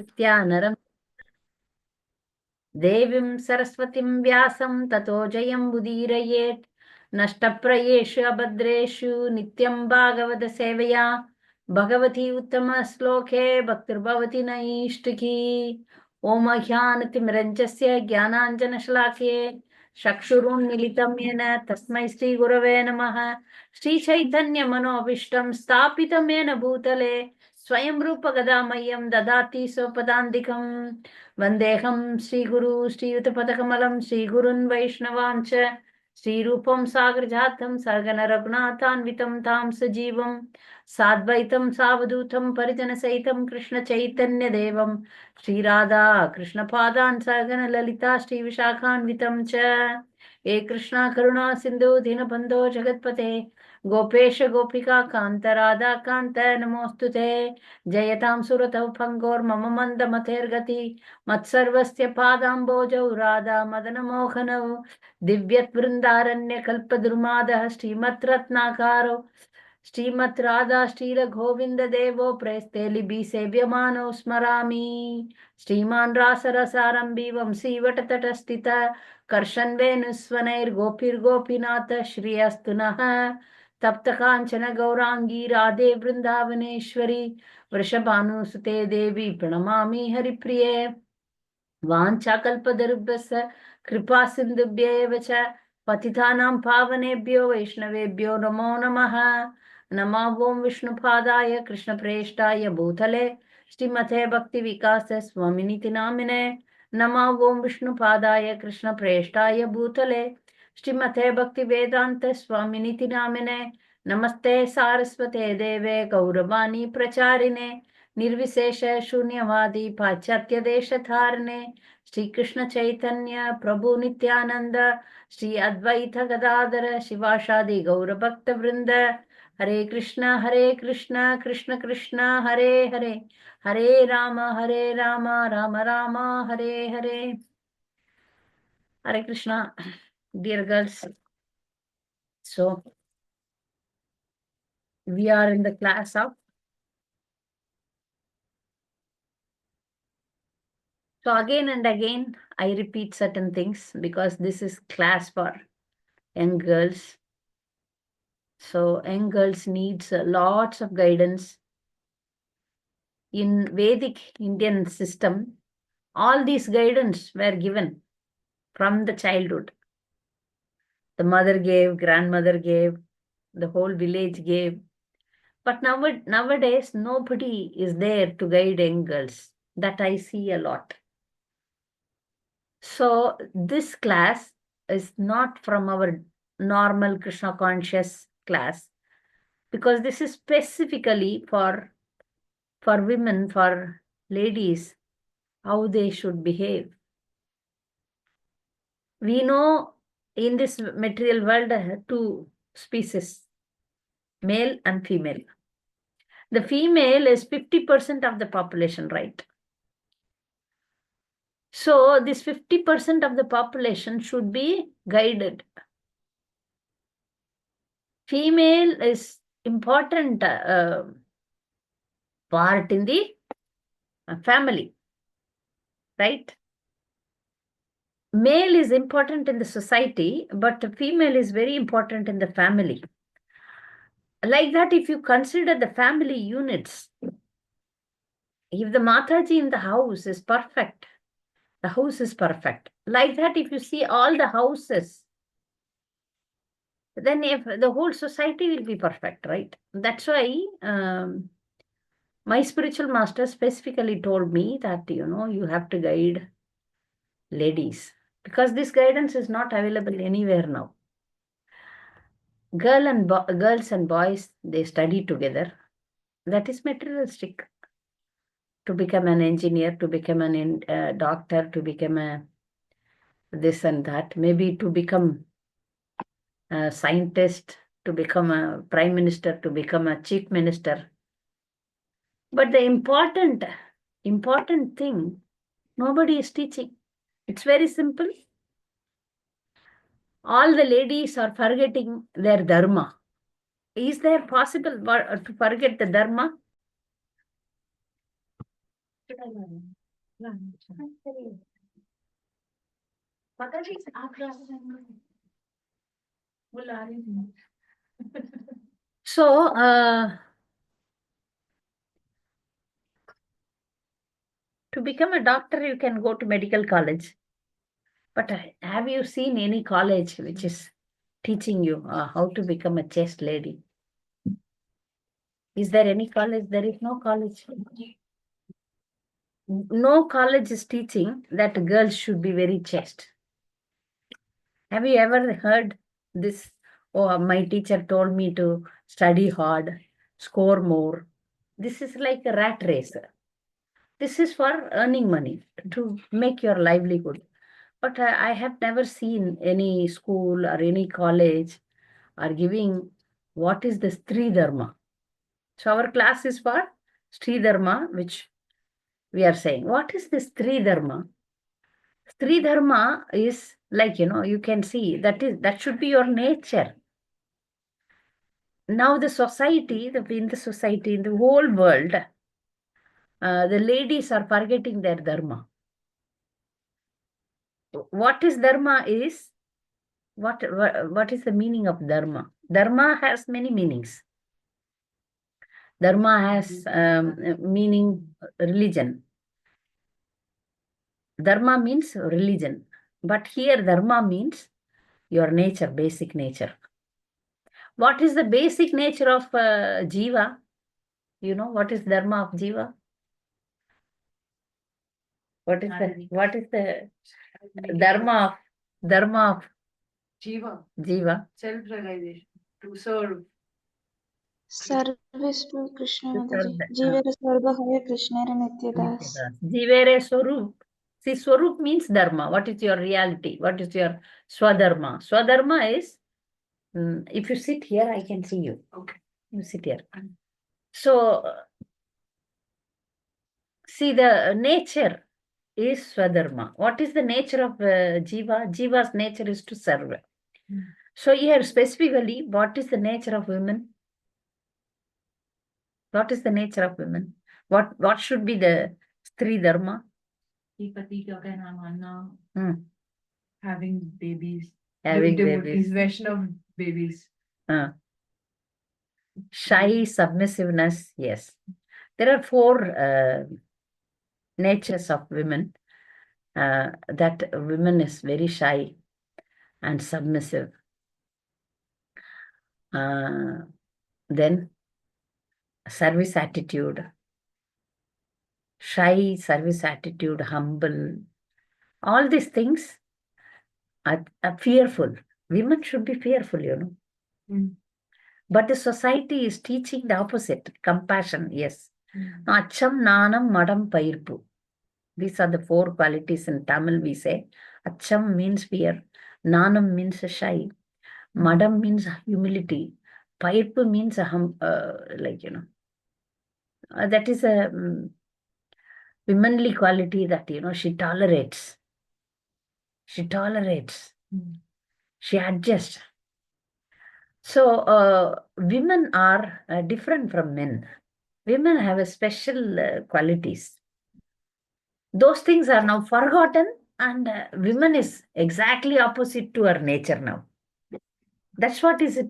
नरं देवीं सरस्वतीं व्यासं ततो जयमुदीरयेत् नष्टप्रायेषु अभद्रेषु नित्यं भागवत सेवया भगवती उत्तमश्लोके भक्तिर्भवति नैष्टिकी ॐ अज्ञानतिमिरञ्जस्य ज्ञानाञ्जनशलाकये चक्षुरुन्मीलितं येन तस्मै श्रीगुरवे नमः श्रीचैतन्यमनोभीष्टं स्थापितं येन भूतले स्वयं रूपगदामह्यं ददाति स्वपदान्तिकम् वन्देऽहं श्रीगुरु श्रीयुतपदकमलं श्रीगुरुन् वैष्णवांश्च श्रीरूपं सागरजातं सगनरघुनाथान्वितं तां सजीवं साद्वैतं सावधूतं परिजनसहितं कृष्णचैतन्यदेवं श्रीराधा कृष्णपादान् सगनललिता श्रीविशाखान्वितं च हे कृष्णा करुणा सिन्धु दीनबन्धो जगत्पते गोपेश गोपिका कान्त राधा कान्त नमोऽस्तु ते जयतां सुरतौ फङ्गोर्मम मन्दमतेर्गति मत्सर्वस्य पादाम्बोजौ राधा मदनमोहनौ दिव्यवृन्दारण्यकल्पद्रुमादः श्रीमद्रत्नाकारौ श्रीमद् राधा श्रीलघोविन्ददेवो प्रेस्ते लिबि सेव्यमानौ स्मरामि श्रीमान् रासरसारम्भि वंशीवटतटस्थित कर्षन् वेणुस्वनैर्गोपीर्गोपीनाथ श्रियस्तु नः तप्त काञ्चन गौराङ्गी राधे वृन्दावनेश्वरी वृषभानुसुते देवी प्रणमामि हरिप्रिये वाञ्छाकल्पतरुभ्यश्च कृपा सिन्धुभ्येव च पतितानां पावनेभ्यो वैष्णवेभ्यो नमो नमः नमो ॐ विष्णुपादाय कृष्णप्रेष्ठाय भूतले श्रीमते भक्तिविकास स्वामिनिति नामिने नमो ॐ विष्णुपादाय कृष्णप्रेष्ठाय भूतले श्रीमते भक्तिवेदान्त स्वामिनिति नामिने नमस्ते सारस्वते देवे गौरवाणी प्रचारिणे निर्विशेष शून्यवादी पाश्चात्य देशधारणे श्री कृष्ण चैतन्य प्रभु नित्यानंद श्री अद्वैत गदाधर शिवाशादि गौर भक्त वृंद हरे Krishna Krishna Krishna Hare Hare Hare Ram Ram Ram Hare Hare Hare Krishna dear girls. So we are in the class of. So again and again, I repeat certain things because this is class for young girls. So young girls needs lots of guidance. In Vedic Indian system, all these guidance were given from the childhood. The mother gave, grandmother gave, the whole village gave. But nowadays, nobody is there to guide young girls. That I see a lot. So this class is not from our normal Krishna conscious class because this is specifically for women, for ladies, how they should behave. We know in this material world two species, male and female. The female is 50% of the population, right? So this 50% of the population should be guided. Female is important part in the family, right? Male is important in the society, but female is very important in the family. Like that, if you consider the family units, if the Mataji in the house is perfect, the house is perfect. Like that, if you see all the houses, then if the whole society will be perfect, right? That's why my spiritual master specifically told me that, you have to guide ladies because this guidance is not available anywhere now. Girls and boys, they study together. That is materialistic. To become an engineer, to become a doctor, to become a this and that, maybe to become a scientist, to become a prime minister, to become a chief minister. But the important thing, nobody is teaching. It's very simple. All the ladies are forgetting their dharma. Is there possible to forget the dharma? So, to become a doctor, you can go to medical college. But have you seen any college which is teaching you how to become a chaste lady? Is there any college? There is no college. No college is teaching that girls should be very chaste. Have you ever heard this? Oh, my teacher told me to study hard, score more. This is like a rat race. This is for earning money to make your livelihood. But I have never seen any school or any college are giving what is the Stri Dharma. So our class is for Stri Dharma, which we are saying. What is this Stri Dharma? Stri Dharma is like, you can see that should be your nature. Now the society, in the society, in the whole world, the ladies are forgetting their dharma. What is dharma is, what is the meaning of dharma? Dharma has many meanings. Dharma has meaning religion. Dharma means religion. But here dharma means your nature, basic nature. What is the basic nature of jiva? You know what is dharma of jiva? What is the dharma of jiva? Self-realization, to serve. Service to Krishna To serve Mataji. the, Jivera Sarvahaya Krishna Nityadas. Jivere Swarup. See, Swarup means dharma. What is your reality? What is your swadharma? Swadharma is, if you sit here, I can see you. Okay. You sit here. So, see, the nature is swadharma. What is the nature of jiva? Jiva's nature is to serve. So here specifically, what is the nature of women? What is the nature of women? What should be the Stri Dharma? Having babies. Having Devotees, babies. Vaishnav babies. Shy, submissiveness, yes. There are 4 natures of women. That women is very shy and submissive. Then service attitude. Shy, service attitude, humble. All these things are fearful. Women should be fearful, But the society is teaching the opposite. Compassion, yes. Acham, Nanam, Madam, Pairpu. These are the 4 qualities in Tamil we say. Acham means fear. Nanam means shy. Madam means humility. Pairpu means that is a womanly quality that, she tolerates. She tolerates. She adjusts. So women are different from men. Women have a special qualities. Those things are now forgotten, and women is exactly opposite to her nature now. That's what is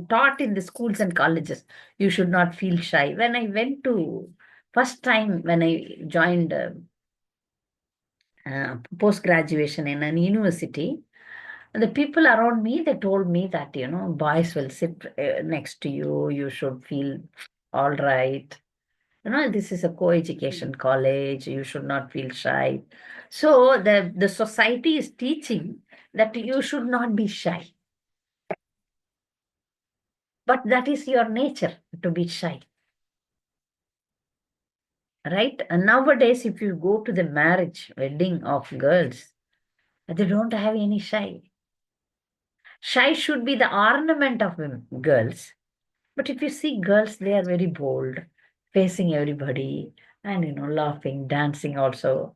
taught in the schools and colleges. You should not feel shy. When I went to first time when I joined post graduation in an university, the people around me, they told me that boys will sit next to you. You should feel all right. This is a co-education college. You should not feel shy. So the society is teaching that you should not be shy. But that is your nature, to be shy. Right? And nowadays, if you go to the marriage, wedding of girls, they don't have any shy. Shy should be the ornament of girls. But if you see girls, they are very bold, facing everybody and laughing, dancing also.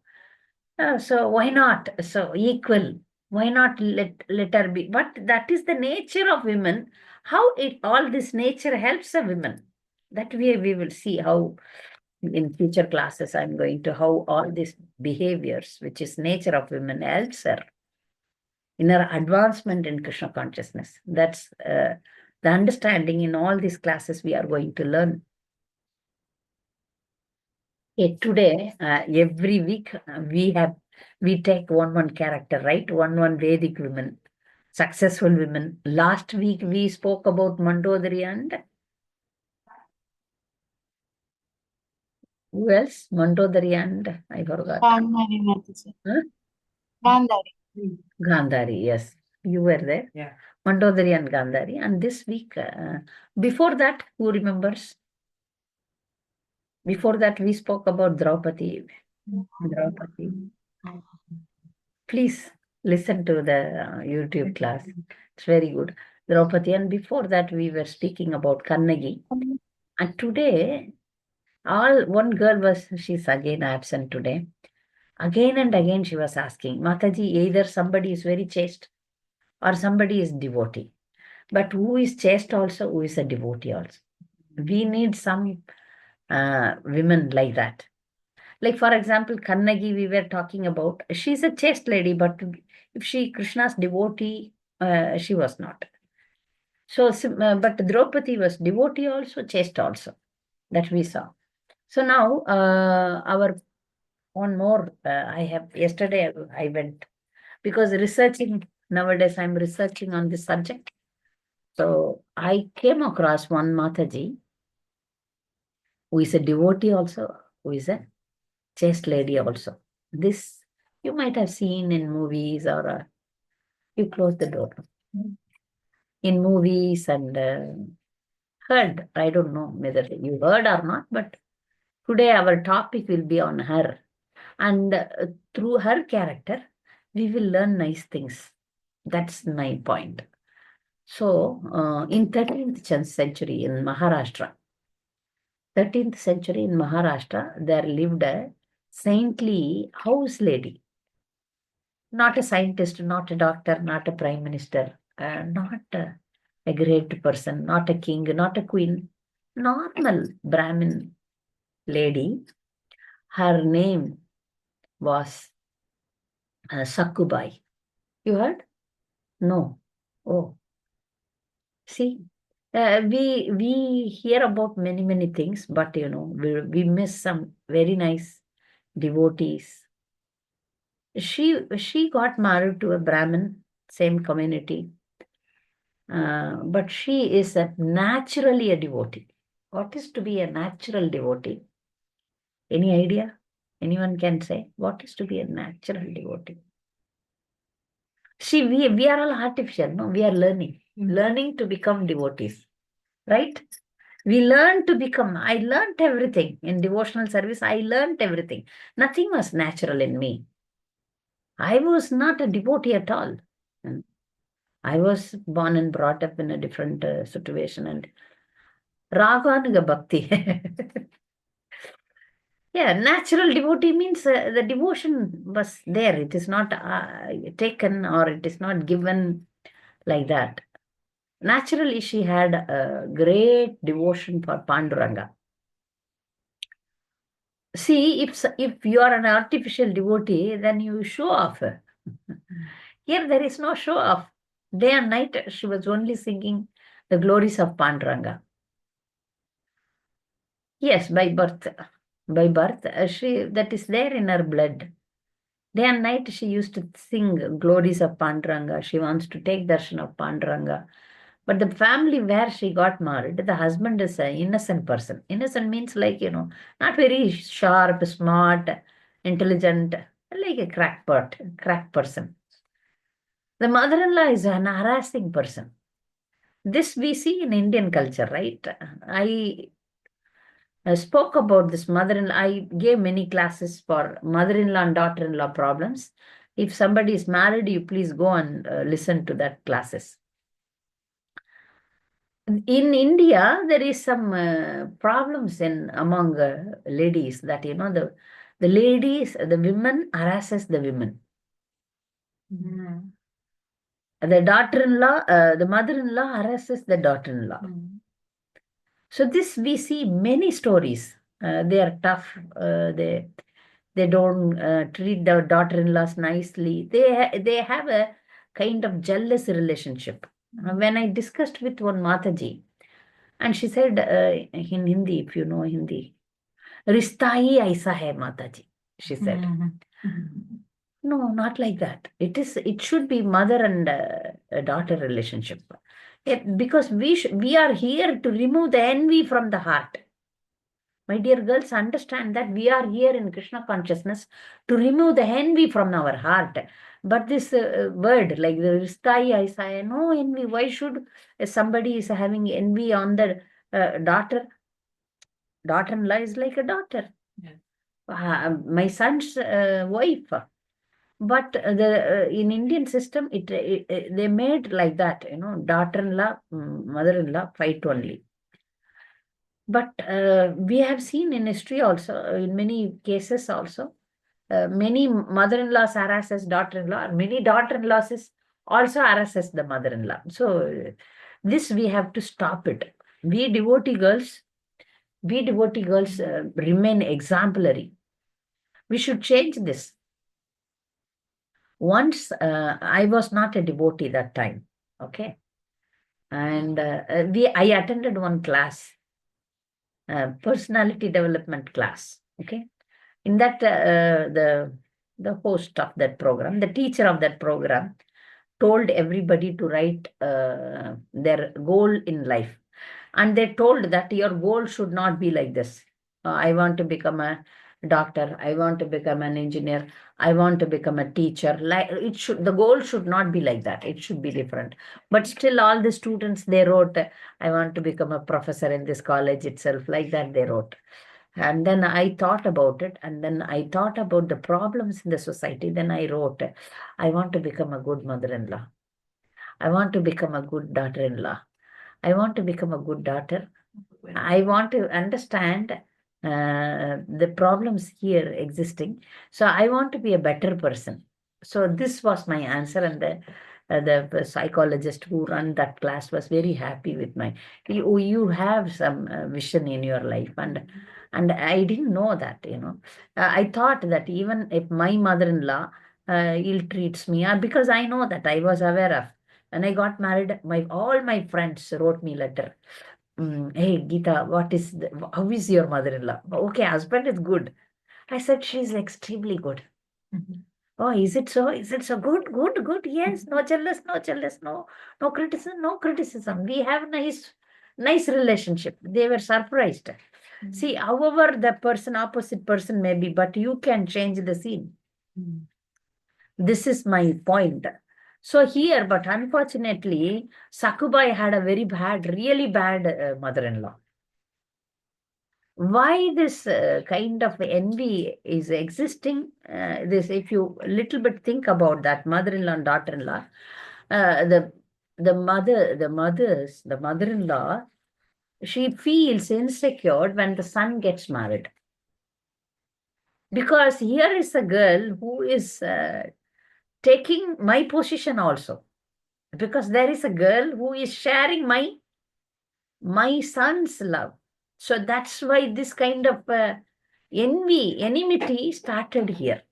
So why not? So equal. Why not let her be? But that is the nature of women. How all this nature helps a woman. That way we will see how In future classes, I'm going to how all these behaviors, which is nature of women, helps her in her advancement in Krishna consciousness. That's the understanding in all these classes we are going to learn. Today, every week, we take one character, right? One Vedic women, successful women. Last week, we spoke about Mandodari and who else? Mandodari and I forgot. Gandhari Mataji. Huh? Gandhari. Gandhari, yes. You were there. Yeah. Mandodari and Gandhari. And this week, before that, who remembers? Before that, we spoke about Draupadi. Draupadi. Please listen to the YouTube class. It's very good. Draupadi. And before that, we were speaking about Kannagi. And today, one girl she's again absent today. Again and again, she was asking, Mataji, either somebody is very chaste or somebody is devotee. But who is chaste also, who is a devotee also? We need some women like that. Like, for example, Kannagi, we were talking about, she's a chaste lady, but if she Krishna's devotee, she was not. So, but Draupadi was devotee also, chaste also, that we saw. So now, our one more, yesterday I went, because researching, nowadays I'm researching on this subject. So I came across one Mataji, who is a devotee also, who is a chaste lady also. This you might have seen in movies or you close the door. In movies and heard. I don't know whether you heard or not, but today our topic will be on her. And through her character, we will learn nice things. That's my point. So, in 13th century in Maharashtra, 13th century in Maharashtra, there lived a saintly house lady. Not a scientist, not a doctor, not a prime minister, not a great person, not a king, not a queen. Normal Brahmin lady. Her name was Saku Bhai. You heard? No. Oh, see, we hear about many things, but we miss some very nice devotees. She got married to a Brahmin, same community, but she is naturally a devotee. What is to be a natural devotee? Any idea? Anyone can say what is to be a natural devotee? See, we are all artificial, no? We are learning to become devotees, right? We learn to become, I learned everything in devotional service. I learned everything. Nothing was natural in me. I was not a devotee at all. I was born and brought up in a different situation and Raganuga Bhakti. Yeah, natural devotee means the devotion was there. It is not taken or it is not given like that. Naturally, she had a great devotion for Panduranga. See, if you are an artificial devotee, then you show off. Here, there is no show off. Day and night, she was only singing the glories of Panduranga. Yes, by birth. By birth, that is there in her blood. Day and night, she used to sing glories of Panduranga. She wants to take darshan of Panduranga. But the family where she got married, the husband is an innocent person. Innocent means like, not very sharp, smart, intelligent, like a crack person. The mother-in-law is an harassing person. This we see in Indian culture, right? I spoke about this mother-in-law. I gave many classes for mother-in-law and daughter-in-law problems. If somebody is married, you please go and listen to that classes. In India, there is some problems among ladies that the ladies, the women harasses the women. The daughter-in-law, the mother-in-law harasses the daughter-in-law. So this we see many stories. They are tough. They don't treat their daughter-in-laws nicely. They have a kind of jealous relationship. When I discussed with one Mataji, and she said in Hindi, if you know Hindi, "Rishta hi aisa hai, Mataji," she said. No, not like that. It should be mother and daughter relationship. Because we are here to remove the envy from the heart. My dear girls, understand that we are here in Krishna consciousness to remove the envy from our heart. But this word, like the ristai, I say, no envy. Why should somebody is having envy on the daughter? Daughter-in-law is like a daughter. Yeah. My son's wife. But in Indian system, they made like that, daughter-in-law, mother-in-law fight only. But we have seen in history also, in many cases also, many mother-in-laws harasses daughter-in-law, many daughter-in-laws also harasses the mother-in-law. So this we have to stop it. We devotee girls remain exemplary. We should change this. Once I was not a devotee that time, okay, and I attended one class, personality development class, okay. In that, the host of that program, the teacher of that program, told everybody to write their goal in life, and they told that your goal should not be like this. I want to become a doctor. I want to become an engineer. I want to become a teacher. Like the goal should not be like that. It should be different. But still, all the students they wrote, I want to become a professor in this college itself. Like that they wrote. And then I thought about it, and then I thought about the problems in the society. Then I wrote, I want to become a good mother-in-law. I want to become a good daughter-in-law. I want to become a good daughter. I want to understand the problems here existing. So I want to be a better person. So this was my answer, and the psychologist who ran that class was very happy with you have some vision in your life, and I didn't know that, I thought that even if my mother-in-law ill treats me, because I know that I was aware of. When I got married, all my friends wrote me letter. Hey, Geeta, how is your mother-in-law? Okay, husband is good. I said, she's extremely good. Oh, is it so? Is it so? Good, good, good. Yes, no jealous, no jealous, no criticism, no criticism. We have nice relationship. They were surprised. See, however the opposite person may be, but you can change the scene. This is my point. So here, but unfortunately, Saku Bhai had a really bad mother-in-law. Why this kind of envy is existing? If you little bit think about that mother-in-law and daughter-in-law, the mother-in-law, she feels insecure when the son gets married, because here is a girl who is taking my position also, because there is a girl who is sharing my son's love. So that's why this kind of enmity started here.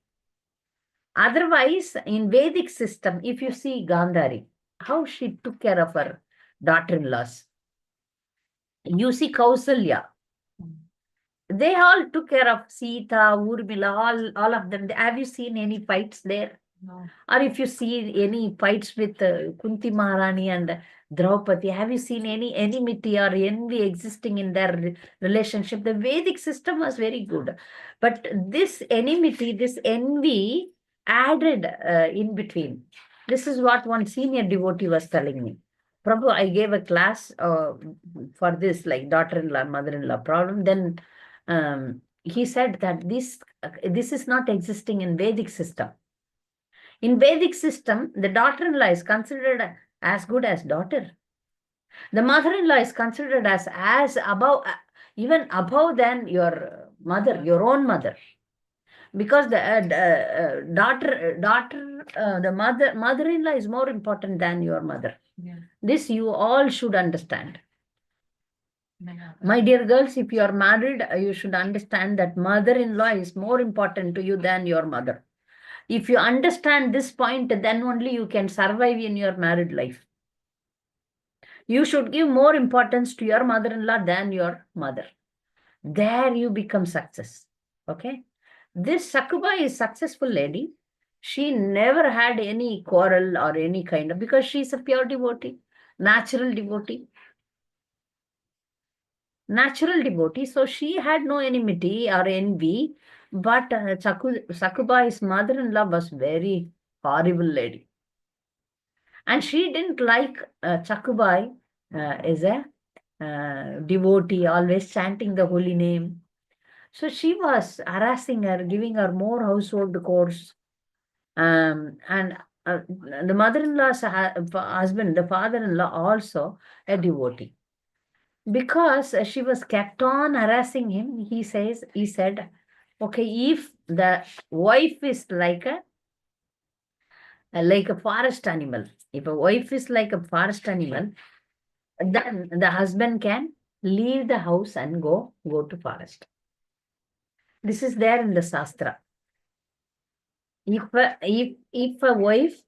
Otherwise, in Vedic system, if you see Gandhari, how she took care of her daughter-in-laws. You see Kausalya. They all took care of Sita, Urmila, all of them. Have you seen any fights there? No. Or if you see any fights with Kunti Maharani and Draupadi, have you seen any enmity or envy existing in their relationship? The Vedic system was very good. But this enmity, this envy added in between. This is what one senior devotee was telling me. Prabhu, I gave a class for this, like daughter-in-law, mother-in-law problem. Then he said that this is not existing in Vedic system. In Vedic system, the daughter-in-law is considered as good as daughter. The mother-in-law is considered as above, even above than your mother, your own mother. Because the the mother-in-law is more important than your mother. Yeah. This you all should understand. My dear girls, if you are married, you should understand that mother-in-law is more important to you than your mother. If you understand this point, then only you can survive in your married life. You should give more importance to your mother-in-law than your mother. There you become success. Okay? This Sakuba is successful lady. She never had any quarrel or any kind of, because she's a pure devotee, natural devotee. Natural devotee. So she had no enmity or envy. But Sakubai's mother-in-law was very horrible lady. And she didn't like Chakubai as a devotee, always chanting the holy name. So she was harassing her, giving her more household chores. And the mother-in-law's husband, the father-in-law, also a devotee. Because she was kept on harassing him, he said, okay, if the wife is like a forest animal, if a wife is like a forest animal, then the husband can leave the house and go to forest. This is there in the Shastra. If a wife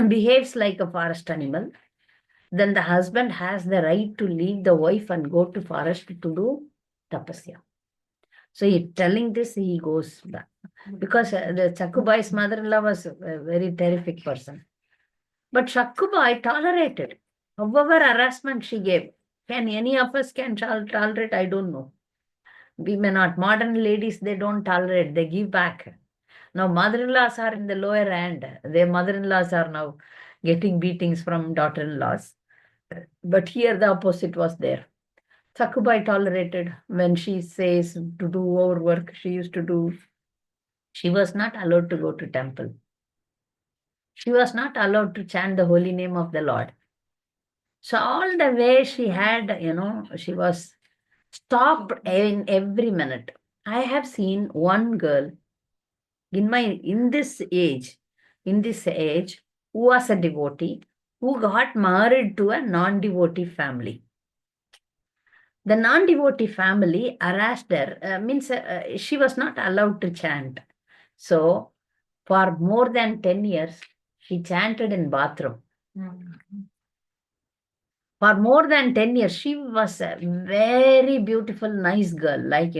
behaves like a forest animal, then the husband has the right to leave the wife and go to forest to do tapasya. So telling this, he goes back. Because the Chakubai's mother-in-law was a very terrific person. But Shakubai tolerated. However harassment she gave. Can any of us tolerate? I don't know. We may not. Modern ladies, they don't tolerate. They give back. Now mother-in-laws are in the lower end. Their mother-in-laws are now getting beatings from daughter-in-laws. But here the opposite was there. Sakubai tolerated. When she says to do overwork, she used to do. She was not allowed to go to temple. She was not allowed to chant the holy name of the Lord. So all the way she had, she was stopped in every minute. I have seen one girl in this age, who was a devotee, who got married to a non-devotee family. The non-devotee family harassed her, means she was not allowed to chant. So for more than 10 years, she chanted in bathroom. For more than 10 years, she was a very beautiful, nice girl, like,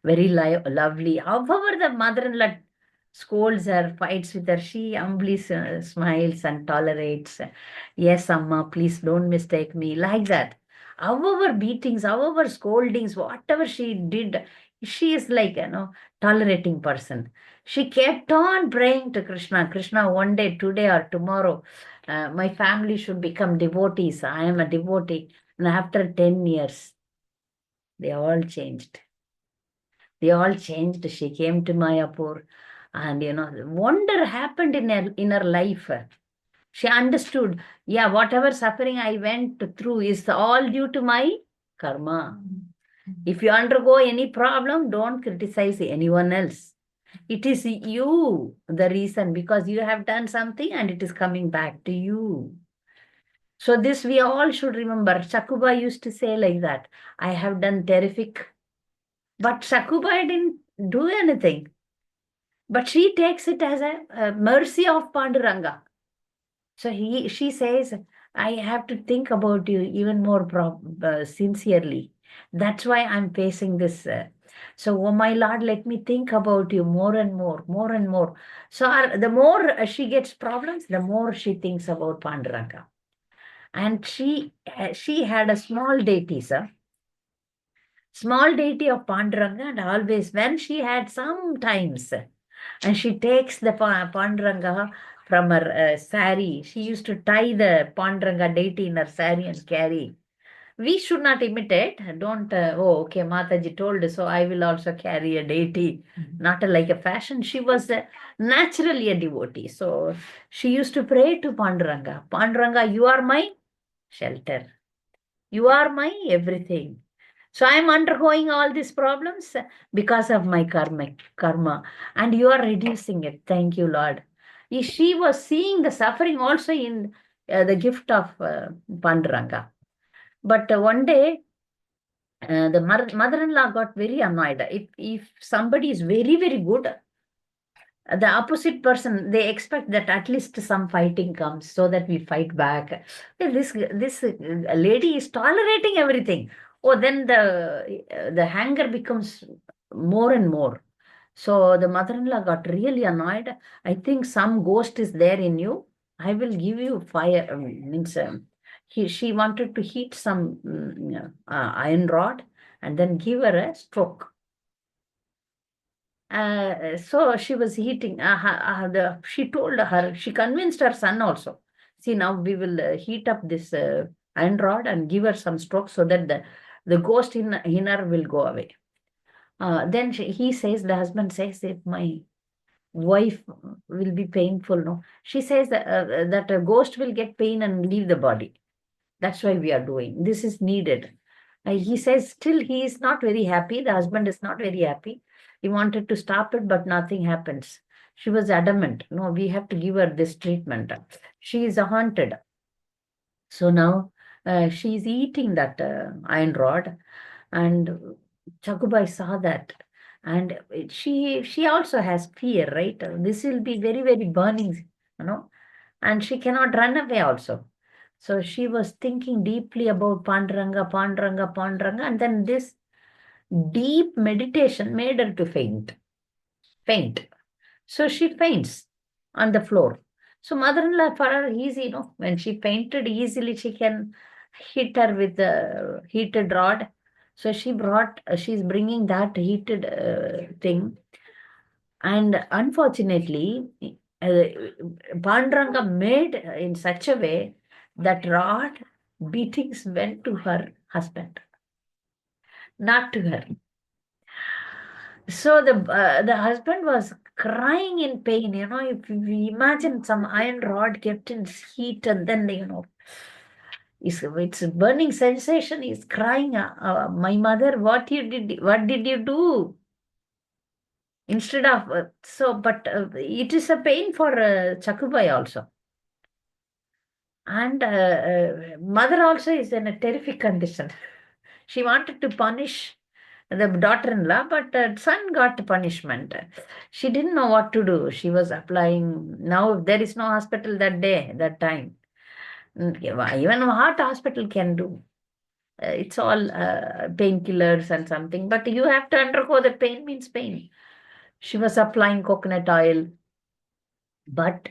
very lovely. However, the mother-in-law scolds her, fights with her, she humbly smiles and tolerates. Yes, Amma, please don't mistake me, like that. However, beatings, however, scoldings, whatever she did, she is like, tolerating person. She kept on praying to Krishna. Krishna, one day, today or tomorrow, my family should become devotees. I am a devotee. And after 10 years, they all changed. They all changed. She came to Mayapur, and wonder happened in her life. She understood, yeah, whatever suffering I went through is all due to my karma. If you undergo any problem, don't criticize anyone else. It is you, the reason, because you have done something and it is coming back to you. So this we all should remember. Sakuba used to say like that, I have done terrific. But Sakuba didn't do anything. But she takes it as a mercy of Panduranga. So she says, I have to think about you even more sincerely. That's why I'm facing this. So, oh my Lord, let me think about you more and more, more and more. So the more she gets problems, the more she thinks about Panduranga. And she had a small deity, sir. Small deity of Panduranga, and always when she had sometimes, and she takes the Panduranga from her sari. She used to tie the Panduranga deity in her sari and carry. We should not imitate. Don't, okay, Mataji told, so I will also carry a deity. Not like a fashion. She was naturally a devotee. So she used to pray to Panduranga. Panduranga, you are my shelter. You are my everything. So I am undergoing all these problems because of my karma, and you are reducing it. Thank you, Lord. She was seeing the suffering also in the gift of Panduranga. But one day, The mother-in-law got very annoyed. If somebody is very, very good, the opposite person, they expect that at least some fighting comes so that we fight back. This lady is tolerating everything. Oh, then the anger becomes more and more. So the mother-in-law got really annoyed. I think some ghost is there in you. I will give you fire. Means she wanted to heat some iron rod and then give her a stroke. So she was heating. She told her, she convinced her son also. See, now we will heat up this iron rod and give her some stroke so that the ghost in her will go away. Then he says, the husband says, if my wife will be painful, no. She says that a ghost will get pain and leave the body. That's why we are doing. This is needed. He says still he is not very happy. The husband is not very happy. He wanted to stop it, but nothing happens. She was adamant. No, we have to give her this treatment. She is haunted. So now she is eating that iron rod, and Saku Bhai saw that. And she also has fear, right? This will be very, very burning, and she cannot run away also. So she was thinking deeply about Panduranga, Panduranga, Panduranga, and then this deep meditation made her to faint. So she faints on the floor. So mother-in-law for her easy, when she fainted easily, she can hit her with the heated rod. So she's bringing that heated thing. And unfortunately, Panduranga made in such a way that rod beatings went to her husband, not to her. So the husband was crying in pain. If you imagine some iron rod kept in heat and then it's a burning sensation. He's crying, my mother, what did you do? Instead of but it is a pain for Saku Bhai also. And mother also is in a terrific condition. She wanted to punish the daughter-in-law, but son got punishment. She didn't know what to do. She was applying. Now there is no hospital that time. Even what hospital can do? It's all painkillers and something. But you have to undergo the pain means pain. She was applying coconut oil. But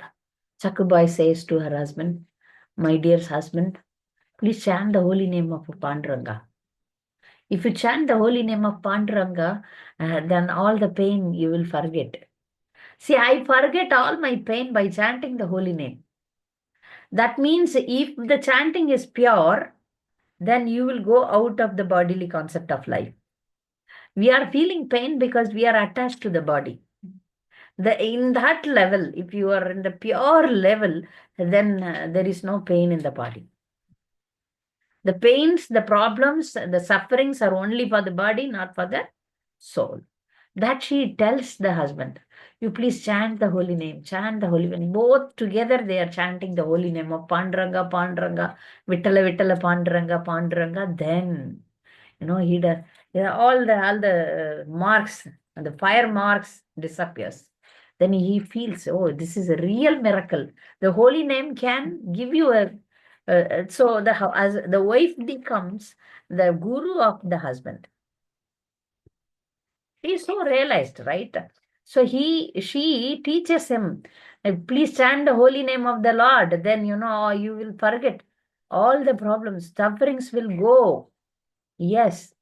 Saku Bhai says to her husband, my dear husband, please chant the holy name of Panduranga. If you chant the holy name of Panduranga, then all the pain you will forget. See, I forget all my pain by chanting the holy name. That means if the chanting is pure, then you will go out of the bodily concept of life. We are feeling pain because we are attached to the body. In that level, if you are in the pure level, then there is no pain in the body. The pains, the problems, the sufferings are only for the body, not for the soul. That she tells the husband, you please chant the holy name, chant the holy name. Both together they are chanting the holy name of Panduranga, Panduranga, Vittala, Vittala, Panduranga, Panduranga. Then, he does, all the marks, and the fire marks disappears. Then he feels, oh, this is a real miracle. The holy name can give you so as the wife becomes the guru of the husband. He is so realized, right? So she teaches him, please chant the holy name of the Lord. Then you will forget all the problems, sufferings will go. Yes,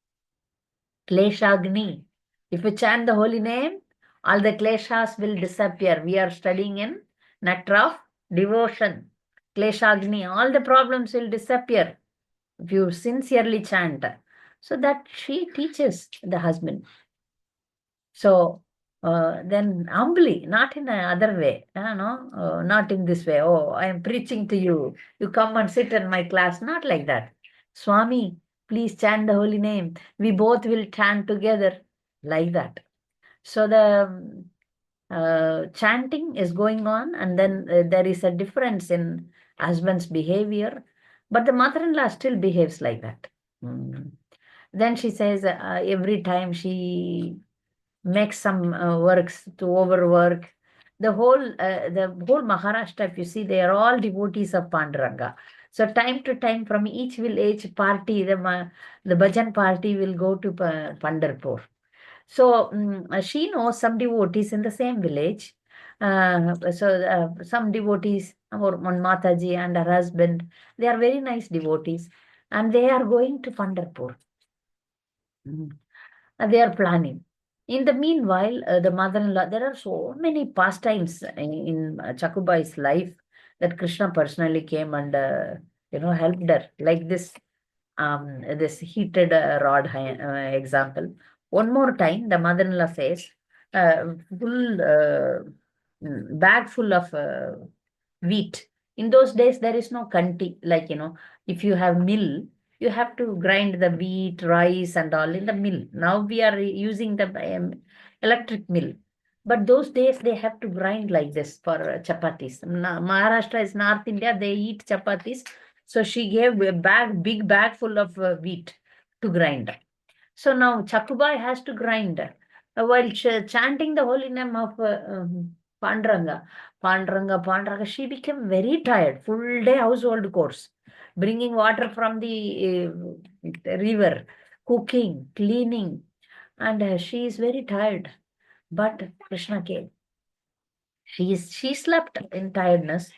Kleshagni. If you chant the holy name, all the kleshas will disappear. We are studying in nectar of devotion. Kleshagni, all the problems will disappear if you sincerely chant. So that she teaches the husband. So then humbly, not in another way, not in this way. Oh, I am preaching to you. You come and sit in my class. Not like that. Swami, please chant the holy name. We both will chant together like that. So the chanting is going on, and then there is a difference in husband's behavior, but the mother-in-law still behaves like that. Then she says every time she makes some works to overwork. The whole Maharashtra, if you see, they are all devotees of Panduranga. So time to time, from each village party, the bhajan party will go to Pandharpur. So she knows some devotees in the same village. Some devotees, or one Mataji and her husband, they are very nice devotees, and they are going to Pandharpur. They are planning. In the meanwhile, the mother-in-law, there are so many pastimes in Chakubai's life that Krishna personally came and helped her, like this heated rod example. One more time, the mother-in-law says, full bag full of wheat. In those days, there is no kanti, like, if you have mill, you have to grind the wheat, rice, and all in the mill. Now we are using the electric mill. But those days they have to grind like this for chapatis. Maharashtra is North India, they eat chapatis. So she gave a big bag full of wheat to grind. So now Chakubai has to grind while chanting the holy name of Panduranga. Panduranga, Panduranga. She became very tired, full day household chores, bringing water from the river, cooking, cleaning, and she is very tired. But Krishna came. She slept in tiredness,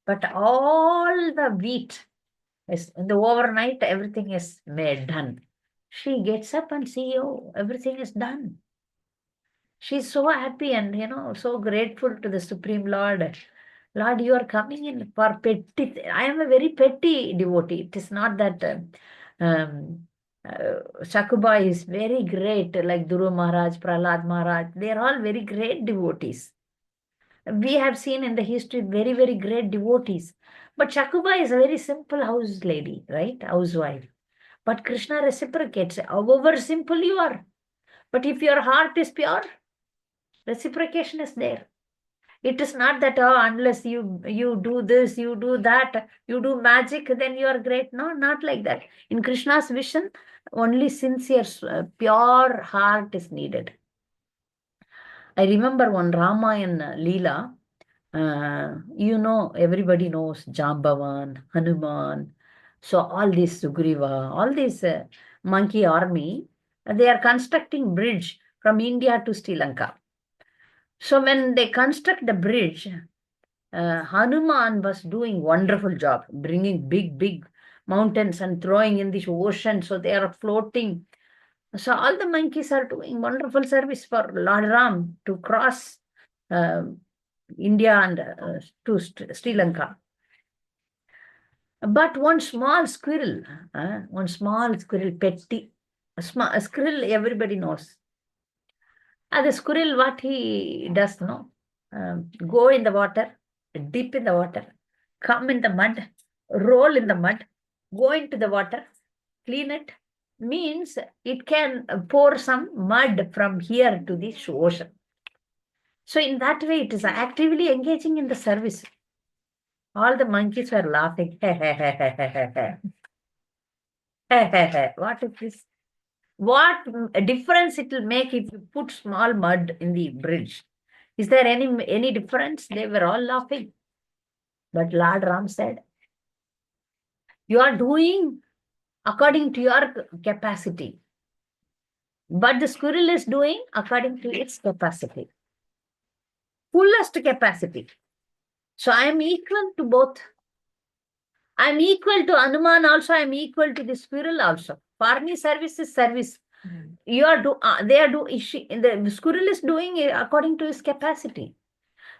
but all the wheat is in the overnight, everything is made done. She gets up and see, oh, everything is done. She's so happy and so grateful to the Supreme Lord. Lord, you are coming in for petty. I am a very petty devotee. It is not that Sakuba is very great, like Dhuru Maharaj, Prahlad Maharaj. They are all very great devotees. We have seen in the history very, very great devotees. But Shakuba is a very simple house lady, right? Housewife. But Krishna reciprocates. However simple you are. But if your heart is pure, reciprocation is there. It is not that, oh, unless you do this, you do that, you do magic, then you are great. No, not like that. In Krishna's vision, only sincere, pure heart is needed. I remember one Ramayana Leela. Everybody knows Jambavan, Hanuman. So all these Sugriva, all these monkey army, they are constructing bridge from India to Sri Lanka. So when they construct the bridge, Hanuman was doing wonderful job, bringing big mountains and throwing in this ocean. So they are floating. So all the monkeys are doing wonderful service for Lord Ram to cross uh, India and to Sri Lanka. But one small squirrel, petty, a squirrel everybody knows. The squirrel, what he does, go in the water, dip in the water, come in the mud, roll in the mud, go into the water, clean it, means it can pour some mud from here to the ocean. So in that way, it is actively engaging in the service. All the monkeys were laughing. What is this? What difference it will make if you put small mud in the bridge? Is there any difference? They were all laughing. But Lord Ram said, you are doing according to your capacity. But the squirrel is doing according to its capacity. Fullest capacity. So I am equal to both. I am equal to Hanuman also. I am equal to the squirrel also. For me, service is service. You are the squirrel is doing it according to his capacity.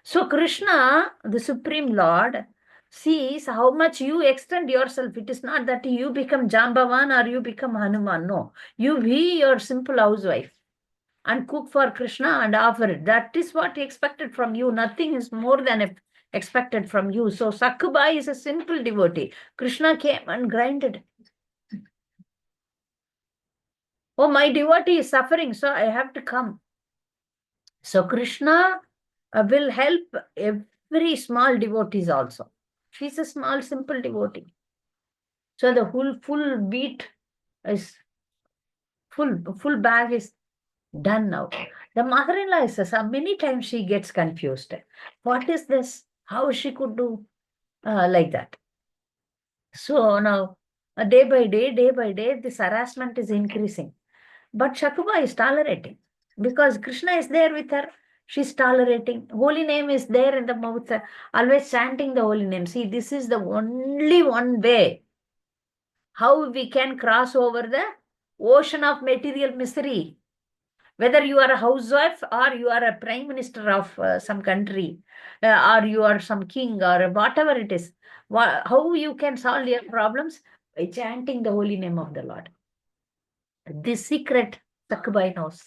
So Krishna, the Supreme Lord, sees how much you extend yourself. It is not that you become Jambavan or you become Hanuman. No, you be your simple housewife and cook for Krishna and offer it. That is what he expected from you. Nothing is more than expected from you. So Saku Bhai is a simple devotee. Krishna came and grinded. Oh, my devotee is suffering, so I have to come. So Krishna will help every small devotees also. She's a small, simple devotee. So the full beat is Full bag is done now. The mother-in-law says, many times she gets confused. What is this? How she could do like that? So now, day by day, this harassment is increasing. But Shakuba is tolerating because Krishna is there with her. She's tolerating. Holy name is there in the mouth, always chanting the holy name. See, this is the only one way how we can cross over the ocean of material misery. Whether you are a housewife or you are a prime minister of some country, or you are some king or whatever it is, how you can solve your problems? By chanting the holy name of the Lord. This secret, Sakubai knows.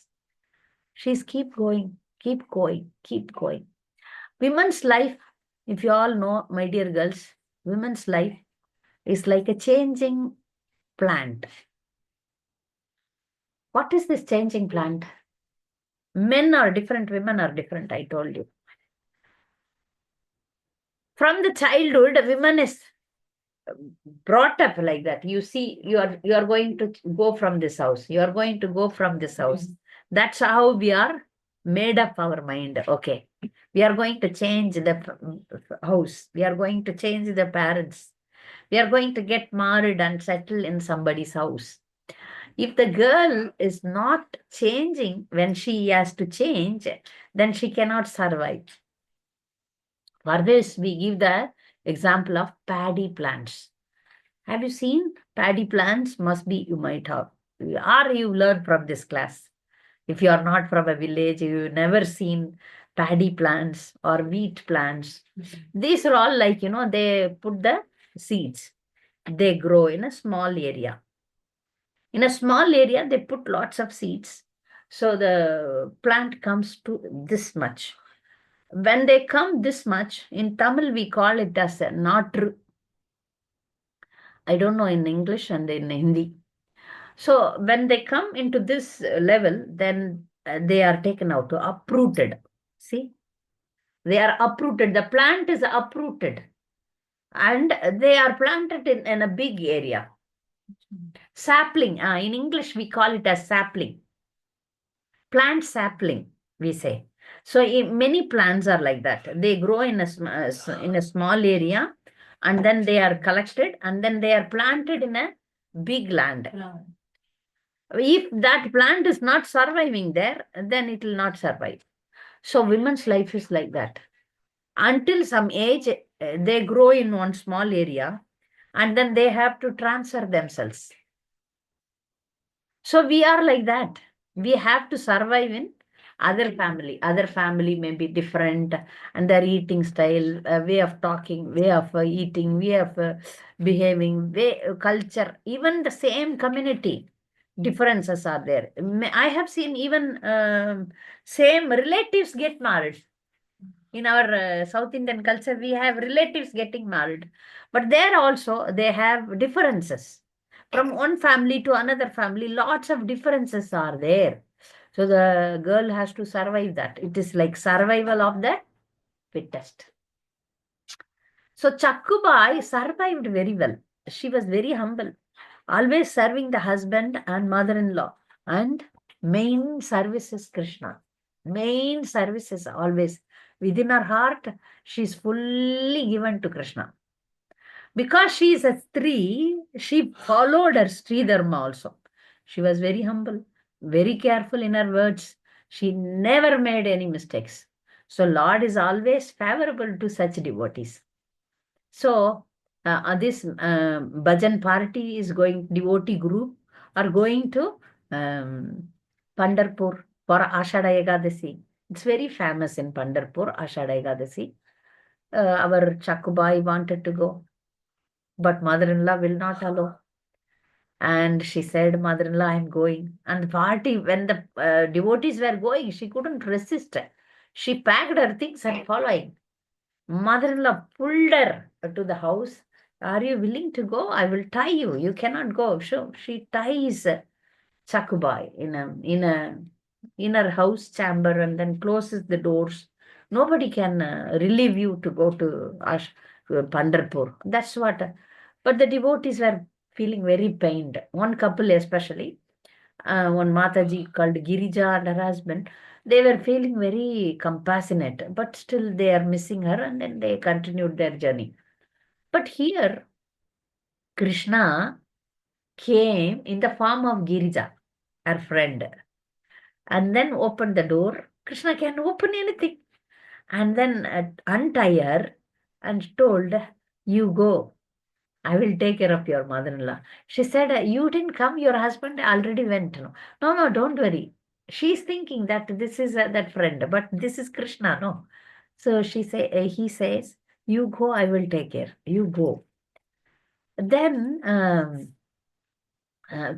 She's keep going, keep going, keep going. Women's life, if you all know, my dear girls, women's life is like a changing plant. What is this changing plant? Men are different, women are different, I told you. From the childhood, a woman is brought up like that. You see, you are going to go from this house. You are going to go from this house. That's how we are made up our mind. Okay. We are going to change the house. We are going to change the parents. We are going to get married and settle in somebody's house. If the girl is not changing when she has to change, then she cannot survive. For this, we give the example of paddy plants. Have you seen paddy plants? Must be you might have. Or you learned from this class. If you are not from a village, you've never seen paddy plants or wheat plants. These are all like, they put the seeds. They grow in a small area. In a small area, they put lots of seeds. So the plant comes to this much. When they come this much, in Tamil, we call it as a natru. I don't know in English and in Hindi. So when they come into this level, then they are taken out, uprooted. See, they are uprooted. The plant is uprooted and they are planted in a big area. Sapling, in English, we call it as sapling. Plant sapling, we say. So many plants are like that. They grow in a small area and then they are collected and then they are planted in a big land. If that plant is not surviving there, then it will not survive. So women's life is like that. Until some age, they grow in one small area and then they have to transfer themselves. So we are like that. We have to survive in other family. Other family may be different and their eating style, way of talking, way of eating, way of behaving, culture, even the same community. Differences are there. I have seen even same relatives get married. In our South Indian culture, we have relatives getting married. But there also, they have differences. From one family to another family, lots of differences are there. So the girl has to survive that. It is like survival of the fittest. So Chakubai survived very well. She was very humble, always serving the husband and mother-in-law. And main service is Krishna. Main service is always within her heart. She is fully given to Krishna. Because she is a Stree, she followed her Stree Dharma also. She was very humble, very careful in her words. She never made any mistakes. So Lord is always favorable to such devotees. So this bhajan party is going, devotee group are going to Pandharpur for Ashada Ekadasi. It's very famous in Pandharpur, Ashada Ekadasi. Our Chakubai wanted to go, but mother-in-law will not allow. And she said, mother-in-law, I'm going. And the party, when the devotees were going, she couldn't resist. She packed her things and following. Mother-in-law pulled her to the house. Are you willing to go? I will tie you. You cannot go. So she ties Sakubai in her house chamber and then closes the doors. Nobody can relieve you to go to Pandharpur. That's what. But the devotees were feeling very pained. One couple especially, one Mataji called Girija and her husband, they were feeling very compassionate, but still they are missing her, and then they continued their journey. But here, Krishna came in the form of Girija, her friend, and then opened the door. Krishna can open anything. And then untie her and told, "You go. I will take care of your mother-in-law." She said, "You didn't come. Your husband already went." No, no, no, don't worry. She's thinking that this is that friend, but this is Krishna. No. So he says, "You go. I will take care. You go." Then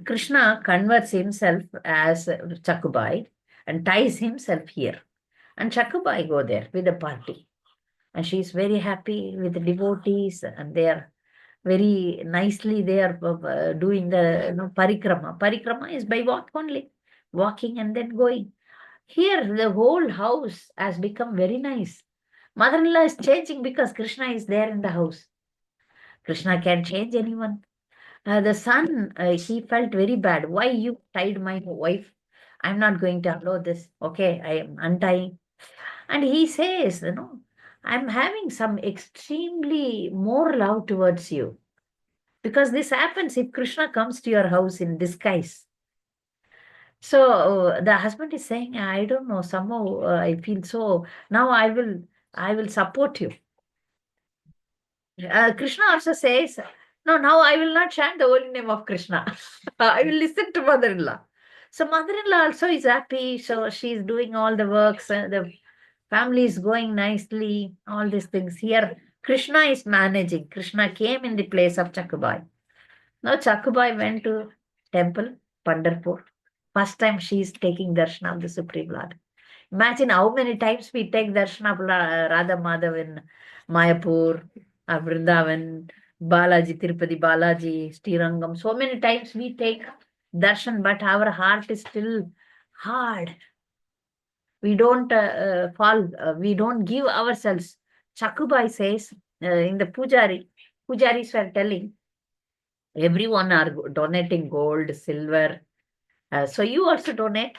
Krishna converts himself as Chakubai and ties himself here. And Chakubai go there with the party. And she is very happy with the devotees, and they are very nicely they are doing the parikrama. Parikrama is by walk only, walking and then going. Here, the whole house has become very nice. Mother-in-law is changing because Krishna is there in the house. Krishna can change anyone. The son, he felt very bad. Why you tied my wife? I'm not going to allow this. Okay, I am untying. And he says, I'm having some extremely more love towards you. Because this happens if Krishna comes to your house in disguise. So the husband is saying, I don't know, somehow I feel so. Now I will support you. Krishna also says, no, now I will not chant the holy name of Krishna. I will listen to mother-in-law. So mother-in-law also is happy. So she's doing all the works. The family is going nicely. All these things. Here, Krishna is managing. Krishna came in the place of Chakubai. Now Chakubai went to temple, Pandarpur. First time she is taking darshan of the Supreme Lord. Imagine how many times we take darshan of Radha Madhav in Mayapur, Vrindavan, Balaji, Tirupati Balaji, Srirangam. So many times we take darshan, but our heart is still hard. We don't fall, we don't give ourselves. Chakubai says in the pujaris were telling, everyone are donating gold, silver. So you also donate.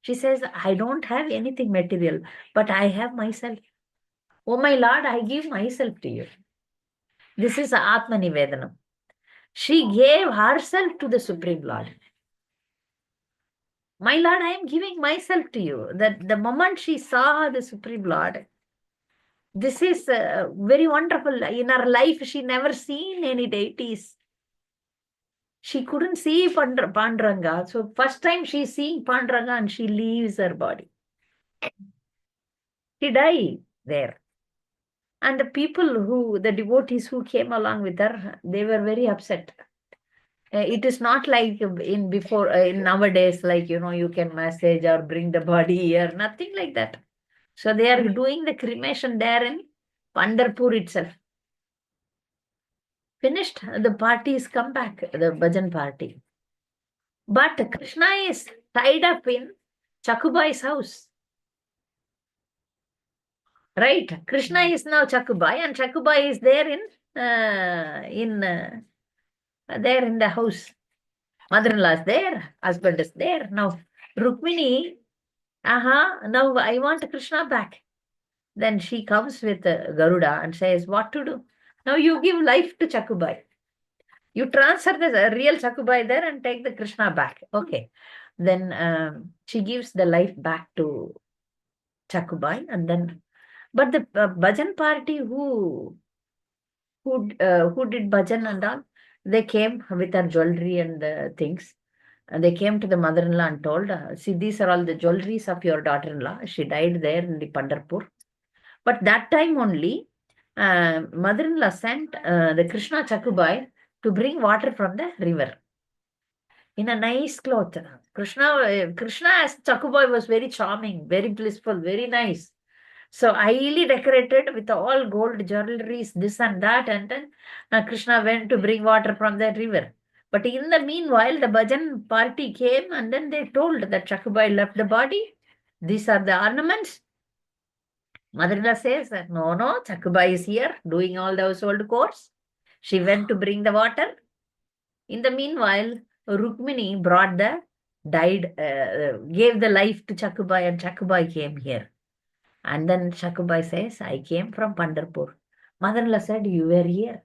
She says, I don't have anything material, but I have myself. Oh my Lord, I give myself to you. This is Atma Nivedanam. She gave herself to the Supreme Lord. My Lord, I am giving myself to you. That the moment she saw the Supreme Lord, this is very wonderful. In her life, she never seen any deities. She couldn't see Panduranga. So first time she's seeing Panduranga and she leaves her body. She died there. And the devotees who came along with her, they were very upset. It is not like in nowadays, like, you can massage or bring the body here, nothing like that. So they are doing the cremation there in Pandarpur itself. Finished, the parties come back, the bhajan party. But Krishna is tied up in Chakubai's house. Right? Krishna is now Chakubai, and Chakubai is there there in the house. Mother-in-law is there, husband is there. Now, Rukmini, now I want Krishna back. Then she comes with Garuda and says, what to do? Now you give life to Chakubai. You transfer the real Chakubai there and take the Krishna back. Okay. Then she gives the life back to Chakubai, and then, but the bhajan party who did bhajan and all, they came with their jewelry and things. And they came to the mother-in-law and told, see, these are all the jewelries of your daughter-in-law. She died there in the Pandarpur. But that time only, mother-in-law sent the Krishna Chakubai to bring water from the river in a nice cloth. Krishna as Chakubai was very charming, very blissful, very nice. So highly decorated with all gold jewelries, this and that. And then Krishna went to bring water from that river. But in the meanwhile, the bhajan party came, and then they told that Chakubai left the body. These are the ornaments. Mother-in-law says that no, Chakubai is here doing all the household chores. She went to bring the water. In the meanwhile, Rukmini brought the died, gave the life to Chakubai, and Chakubai came here. And then Shakubai says, I came from Pandharpur. Mother-in-law said, you were here.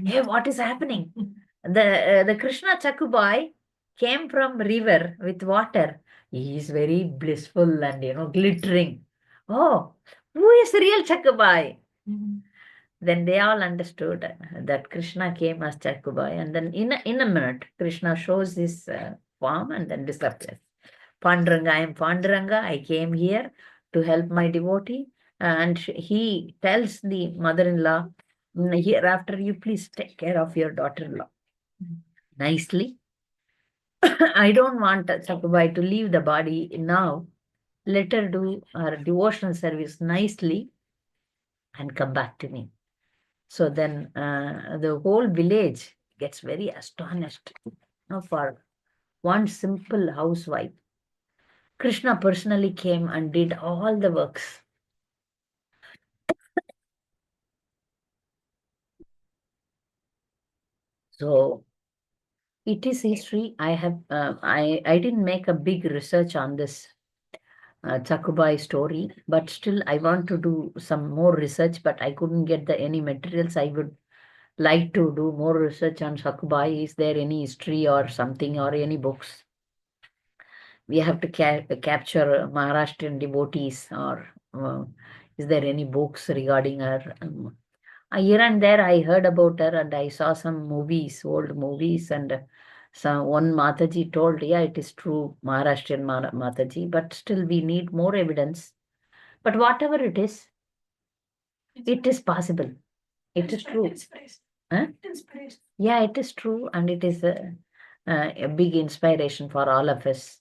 Hey, what is happening? The Krishna Chakubai came from river with water. He is very blissful and, glittering. Oh, who is real Chakubai? Then they all understood that Krishna came as Chakubai. And then in a minute, Krishna shows his form and then disappears. Panduranga, I am Panduranga. I came here to help my devotee. And he tells the mother-in-law, hereafter you please take care of your daughter-in-law nicely. I don't want Sakubai to leave the body now. Let her do her devotional service nicely and come back to me. So then the whole village gets very astonished, for one simple housewife. Krishna personally came and did all the works. So it is history. I didn't make a big research on this Chakubai story, but still I want to do some more research, but I couldn't get any materials. I would like to do more research on Sakubai. Is there any history or something or any books? We have to capture Maharashtrian devotees, or is there any books regarding her? Here and there I heard about her, and I saw some movies, old movies, and one Mataji told, yeah, it is true, Maharashtrian Mataji, but still we need more evidence. But whatever it is, it is possible. It is true. Huh? Yeah, it is true, and it is a big inspiration for all of us.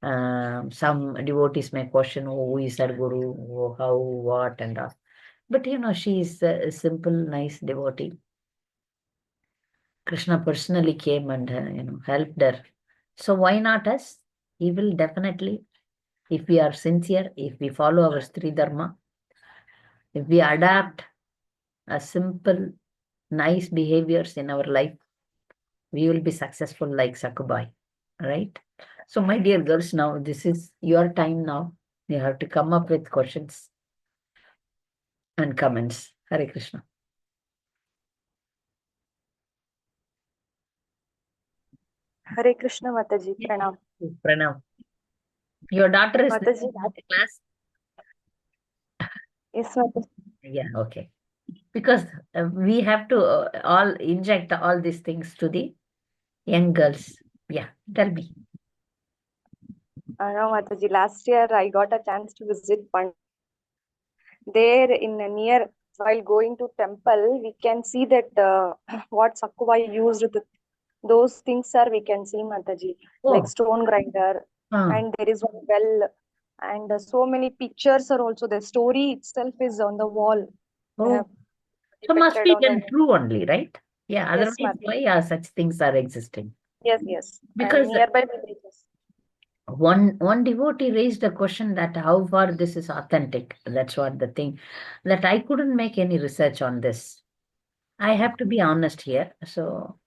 Some devotees may question, who is our guru, how, what, and all. But she is a simple, nice devotee. Krishna personally came and helped her. So why not us? He will definitely, if we are sincere, if we follow our Sri Dharma, if we adapt a simple, nice behaviors in our life, we will be successful like Sakubai, right? So my dear girls, now this is your time now. You have to come up with questions and comments. Hare Krishna. Hare Krishna Mataji, Pranam. Pranav. Your daughter is Mataji. in class? Yes, Mataji. Yeah, okay. Because we have to all inject all these things to the young girls. Yeah, tell me. No, Mataji. Last year I got a chance to visit there in a near. While going to temple, we can see that what Sakubai used. Those things are we can see, Mataji, like Oh, stone grinder, and there is one well, and so many pictures are also. The story itself is on the wall. They oh. have So must depicted be on the then wall. true only, right? Yeah, Yes, otherwise Mataji. why are such things are existing? Yes, yes. Because And nearby villages. one devotee raised a question that how far this is authentic. That's what the thing, that I couldn't make any research on this. I have to be honest here. So,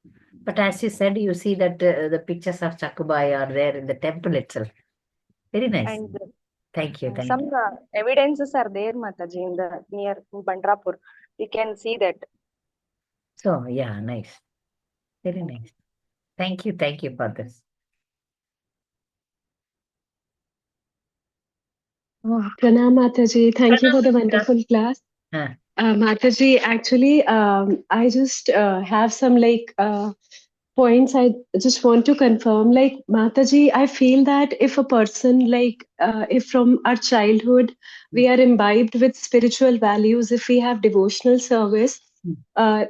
but as you said, you see that the pictures of Chakubai are there in the temple itself. Very nice. And Thank you. Thank some you. evidences are there, Mataji, in the near Bandrapur. We can see that. So, yeah, nice. Very nice. Thank you. Thank you for this. Pranam Mataji, thank you for the Pranam, wonderful class. uh, Mataji, actually, I just have some points I just want to confirm. Like Mataji, I feel that if a person if from our childhood we are imbibed with spiritual values, if we have devotional service, I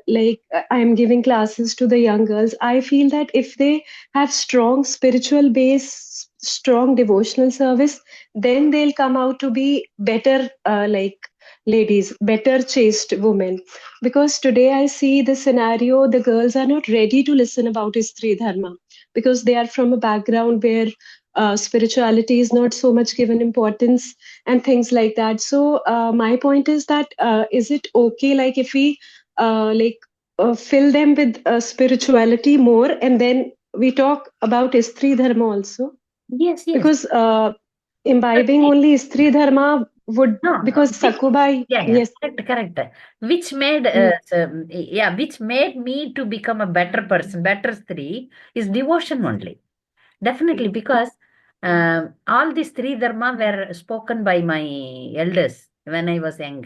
am giving classes to the young girls, I feel that if they have strong spiritual base, strong devotional service, then they'll come out to be better ladies, better chaste women. Because today I see the scenario, the girls are not ready to listen about Istri Dharma because they are from a background where spirituality is not so much given importance and things like that. So my point is that is it okay like if we fill them with spirituality more and then we talk about Istri Dharma also? Yes, yes. Because imbibing only Stri Dharma would, No, because which, Sakubai, yeah, yes, correct. Which made, mm, which made me to become a better person, better Stri, is devotion only. Definitely, because all these three dharma were spoken by my elders when I was young,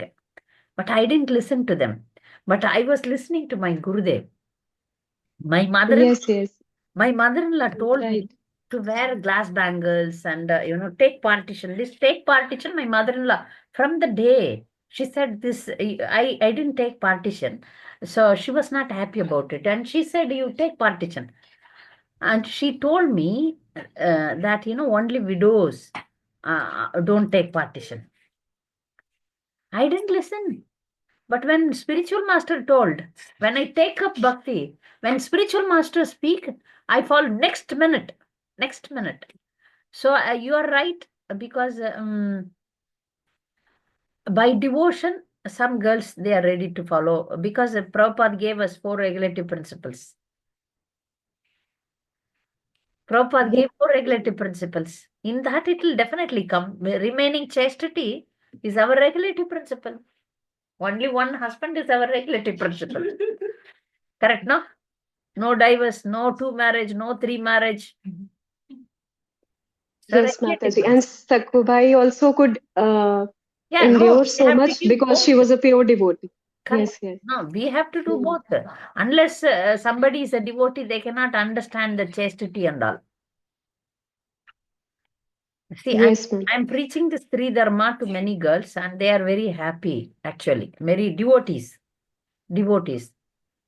but I didn't listen to them. But I was listening to my Gurudev. My mother-in-law, yes, yes, my mother-in-law told right, me to wear glass bangles and take partition. This take partition, my mother-in-law from the day she said this, I didn't take partition, so she was not happy about it, and she said you take partition, and she told me that only widows don't take partition. I didn't listen. But when spiritual master told, when I take up bhakti, when spiritual master speak, I fall next minute, next minute. So you are right, because by devotion, some girls, they are ready to follow, because Prabhupada gave us 4 regulative principles. Prabhupada yes, gave 4 regulative principles. In that, it will definitely come. Remaining chastity is our regulative principle. Only one husband is our regulative principle. Correct, no? No divorce, no 2 marriage, no 3 marriage. So yes, regulative Mataji. And principle. Sakubai also could Yeah, no, endure we so have to much give because both. she was a pure devotee. Correct. Yes, yes. No, we have to do Mm. both. Unless somebody is a devotee, they cannot understand the chastity and all. See, Yes, ma'am. I'm preaching this three dharma to many girls, and they are very happy, actually. Many devotees,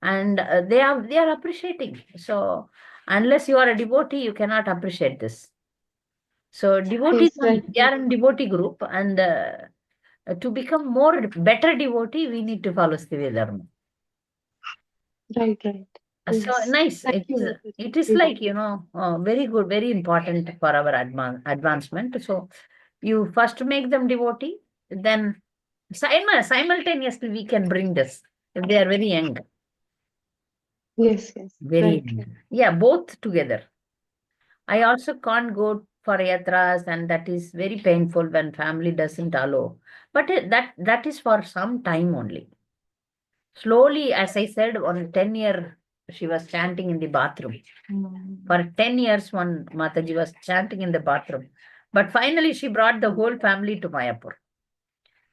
and they are appreciating. So unless you are a devotee, you cannot appreciate this. So devotees, Yes, right, we are in devotee group, and to become more better devotee, we need to follow Srivya Dharma. right, right. So Yes. nice. Thank It you, is. Mataji. It is Mm. like very good, very important for our advancement. So you first make them devotee, then simultaneously we can bring this if they are very young, Yes, yes. very Right, young. right. Yeah, both together. I also can't go for yatras, and that is very painful when family doesn't allow. But that is for some time only. Slowly, as I said, on 10 year, she was chanting in the bathroom. For 10 years, one Mataji was chanting in the bathroom. But finally, she brought the whole family to Mayapur.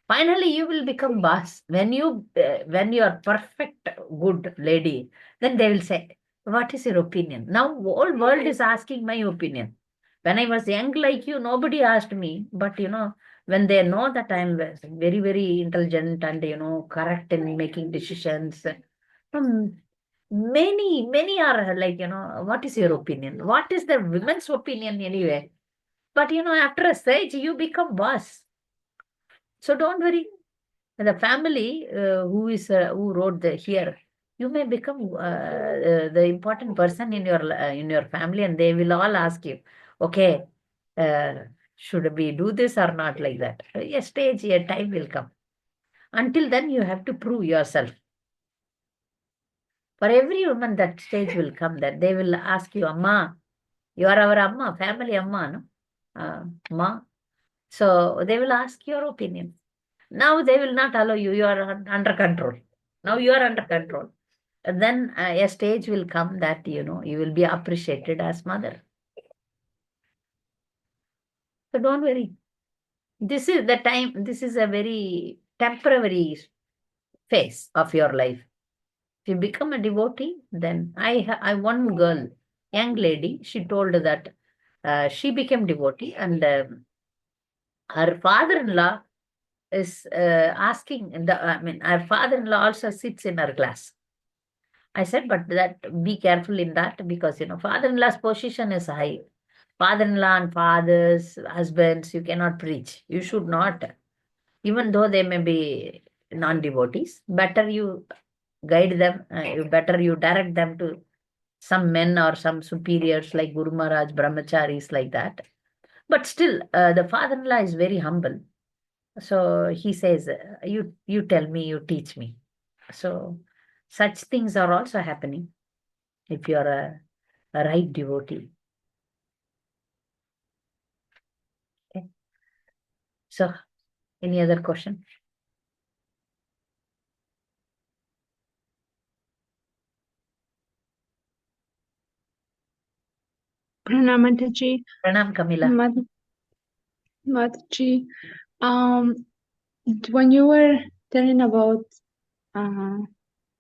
Finally, you will become boss. When you are perfect, good lady, then they will say, "What is your opinion?" Now, whole world is asking my opinion. When I was young like you, nobody asked me. But when they know that I am very, very intelligent and correct in making decisions, um, many are like, what is your opinion? What is the women's opinion anyway? But after a stage, you become boss. So don't worry. The family who wrote the here, you may become the important person in your family, and they will all ask you, okay, uh, should we do this or not, like that. A stage, a time will come. Until then, you have to prove yourself. For every woman, that stage will come, that they will ask you, Amma, you are our Amma, family Amma, no? Ma. So they will ask your opinion. Now they will not allow you. You are under control. Now you are under control. And then a stage will come that you will be appreciated as mother. So don't worry. This is the time. This is a very temporary phase of your life. If you become a devotee, then I one girl, young lady, she told that she became devotee, and her father-in-law is asking. Her father-in-law also sits in her class. I said, but that be careful in that, because father-in-law's position is high. Father-in-law and fathers, husbands, you cannot preach. You should not, even though they may be non-devotees. Better you guide them. Better you direct them to some men or some superiors like Guru Maharaj, brahmacharis, like that. But still, the father-in-law is very humble. So he says, you tell me, you teach me. So such things are also happening if you are a right devotee. So, any other question? Pranam Mataji. Pranam, Kamila. Mataji. When you were telling about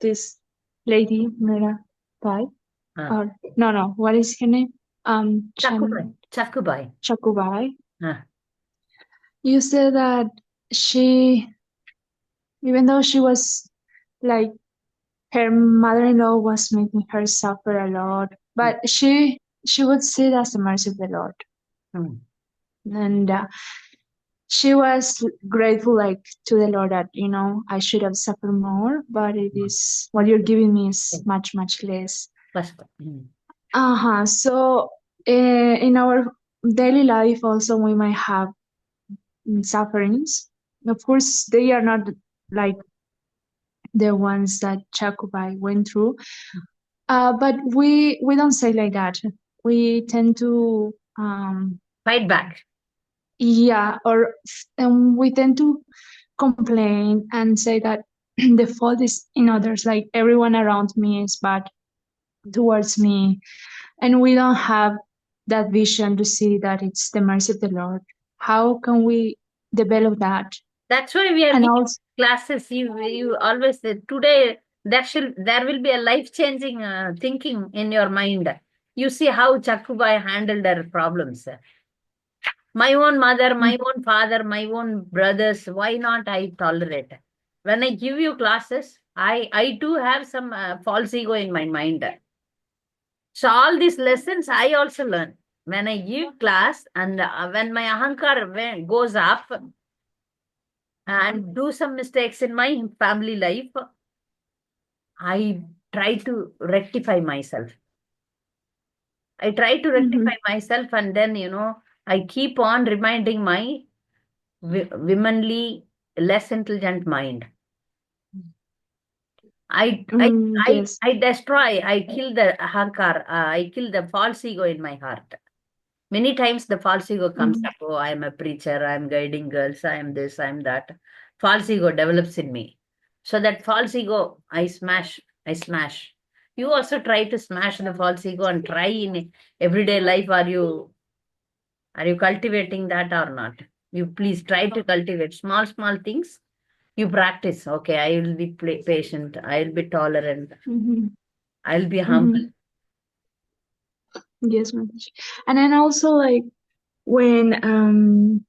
this lady, Mira Pai, or no, what is her name? Saku Bhai. Saku Bhai. Ah. You said that she, even though she was like, her mother-in-law was making her suffer a lot, but she would see it as the mercy of the Lord. And she was grateful, like, to the Lord that, I should have suffered more, but it is, what you're giving me is much, much less. So in our daily life also we might have sufferings. Of course, they are not like the ones that Chakubai went through. But we don't say like that. We tend to fight back. Yeah, or we tend to complain and say that the fault is in others, like everyone around me is bad towards me, and we don't have that vision to see that it's the mercy of the Lord. How can we develop that? That's why we are giving classes. You always say today there will be a life-changing thinking in your mind. You see how Chakubai handled her problems. My own mother, my own father, my own brothers, why not I tolerate? When I give you classes, I too have some false ego in my mind. So all these lessons I also learn. When I give class and when my ahankar goes up and do some mistakes in my family life, I try to rectify myself. I try to rectify myself, and then, I keep on reminding my womanly, less intelligent mind. I destroy, I kill the ahankar, I kill the false ego in my heart. Many times the false ego comes up, oh, I am a preacher, I am guiding girls, I am this, I am that. False ego develops in me. So that false ego, I smash. You also try to smash the false ego and try in everyday life. Are you cultivating that or not? You please try to cultivate small things. You practice. Okay, I will be patient. I will be tolerant. I will be humble. Yes, and then also, like, when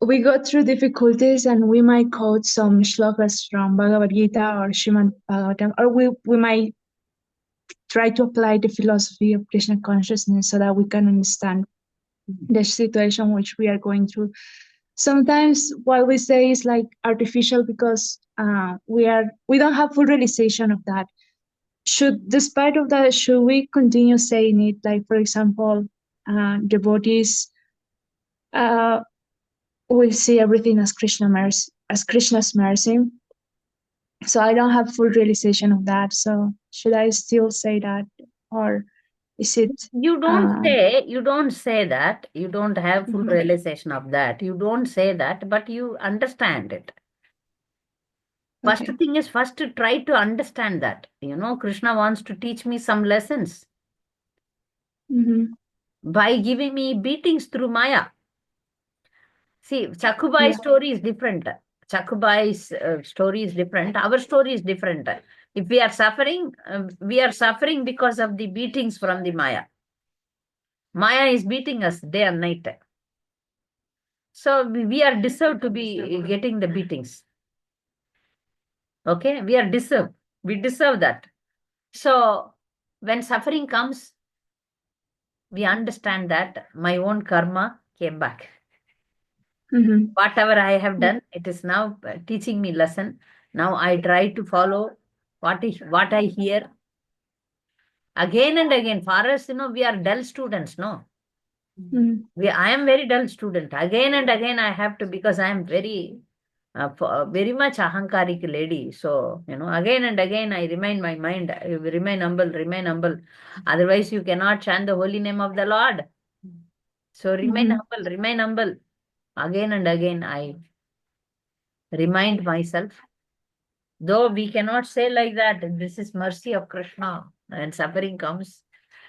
we go through difficulties and we might quote some shlokas from Bhagavad Gita or Srimad Bhagavatam, or we might try to apply the philosophy of Krishna consciousness so that we can understand the situation which we are going through. Sometimes what we say is like artificial because we don't have full realization of that. Despite of that, should we continue saying it? Like, for example, devotees will see everything as Krishna's mercy. So I don't have full realization of that. So should I still say that, or is it? You don't say that. You don't have full realization of that. You don't say that, but you understand it. First thing is first to try to understand that. Krishna wants to teach me some lessons by giving me beatings through Maya. See, Chakubai's story is different. Chakubai's story is different. Our story is different. If we are suffering because of the beatings from the Maya. Maya is beating us day and night. So we are deserved to be getting the beatings. Okay, we deserve that. So when suffering comes, we understand that my own karma came back. Whatever I have done, it is now teaching me lesson. Now I try to follow what I hear. Again and again, for us, we are dull students, no? I am very dull student. Again and again I have to, because I am very much ahankarik lady. So, again and again I remind my mind, remain humble. Otherwise you cannot chant the holy name of the Lord. So remain humble. again and again I remind myself, though we cannot say like that, this is mercy of Krishna and suffering comes,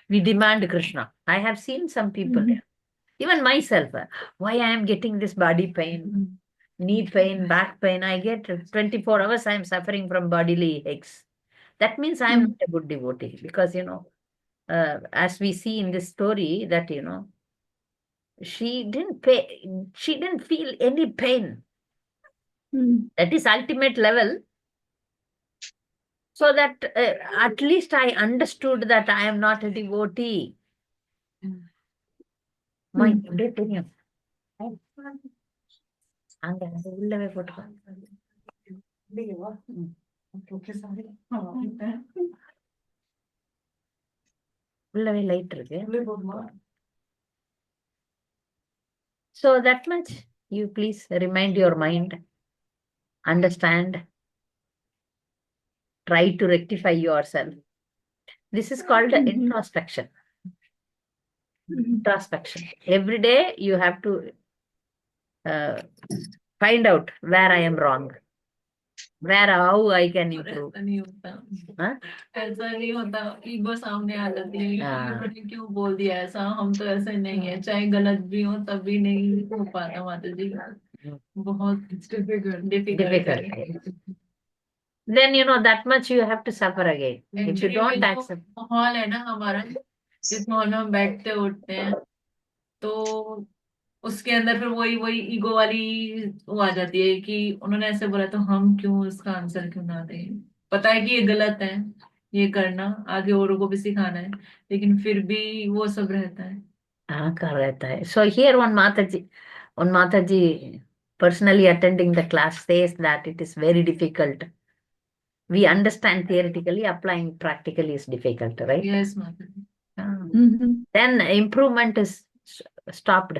we demand Krishna. I have seen some people, even myself, why I am getting this body pain, knee pain, back pain. I get 24 hours, I am suffering from bodily aches. That means I am not a good devotee because, as we see in this story that, she didn't feel any pain. That is ultimate level. So that at least I understood that I am not a devotee. My opinion. உள்ளவே போட்டுக்கோ. உள்ளவே light இருக்கு. So that much you please remind your mind, understand, try to rectify yourself. This is called introspection. Introspection. Every day you have to find out where I am wrong, how I can improve. हाँ? ऐसा नहीं होता, ego सामने आ जाती है, हाँ। इन्होंने क्यों बोल दिया ऐसा, हम तो ऐसे नहीं है, चाहे गलत भी हो तब भी नहीं हो पाता माता जी, बहुत difficult है. Then that much you have to suffer again. If you don't accept. माहौल है ना हमारा, जिस माहौल में हम बैठते उठते हैं, तो उसके अंदर फिर वही वही ईगो वाली वो आ जाती है कि उन्होंने ऐसे बोला तो हम क्यों इसका आंसर क्यों ना दें, पता है कि ये गलत है, ये करना आगे औरों को भी सिखाना है, लेकिन फिर भी वो सब रहता है. हाँ, कर रहता है. So here one Mataji personally attending the class says that it is very difficult. We understand theoretically, applying practically is difficult, right? Yes, Mataji. Then improvement is stopped.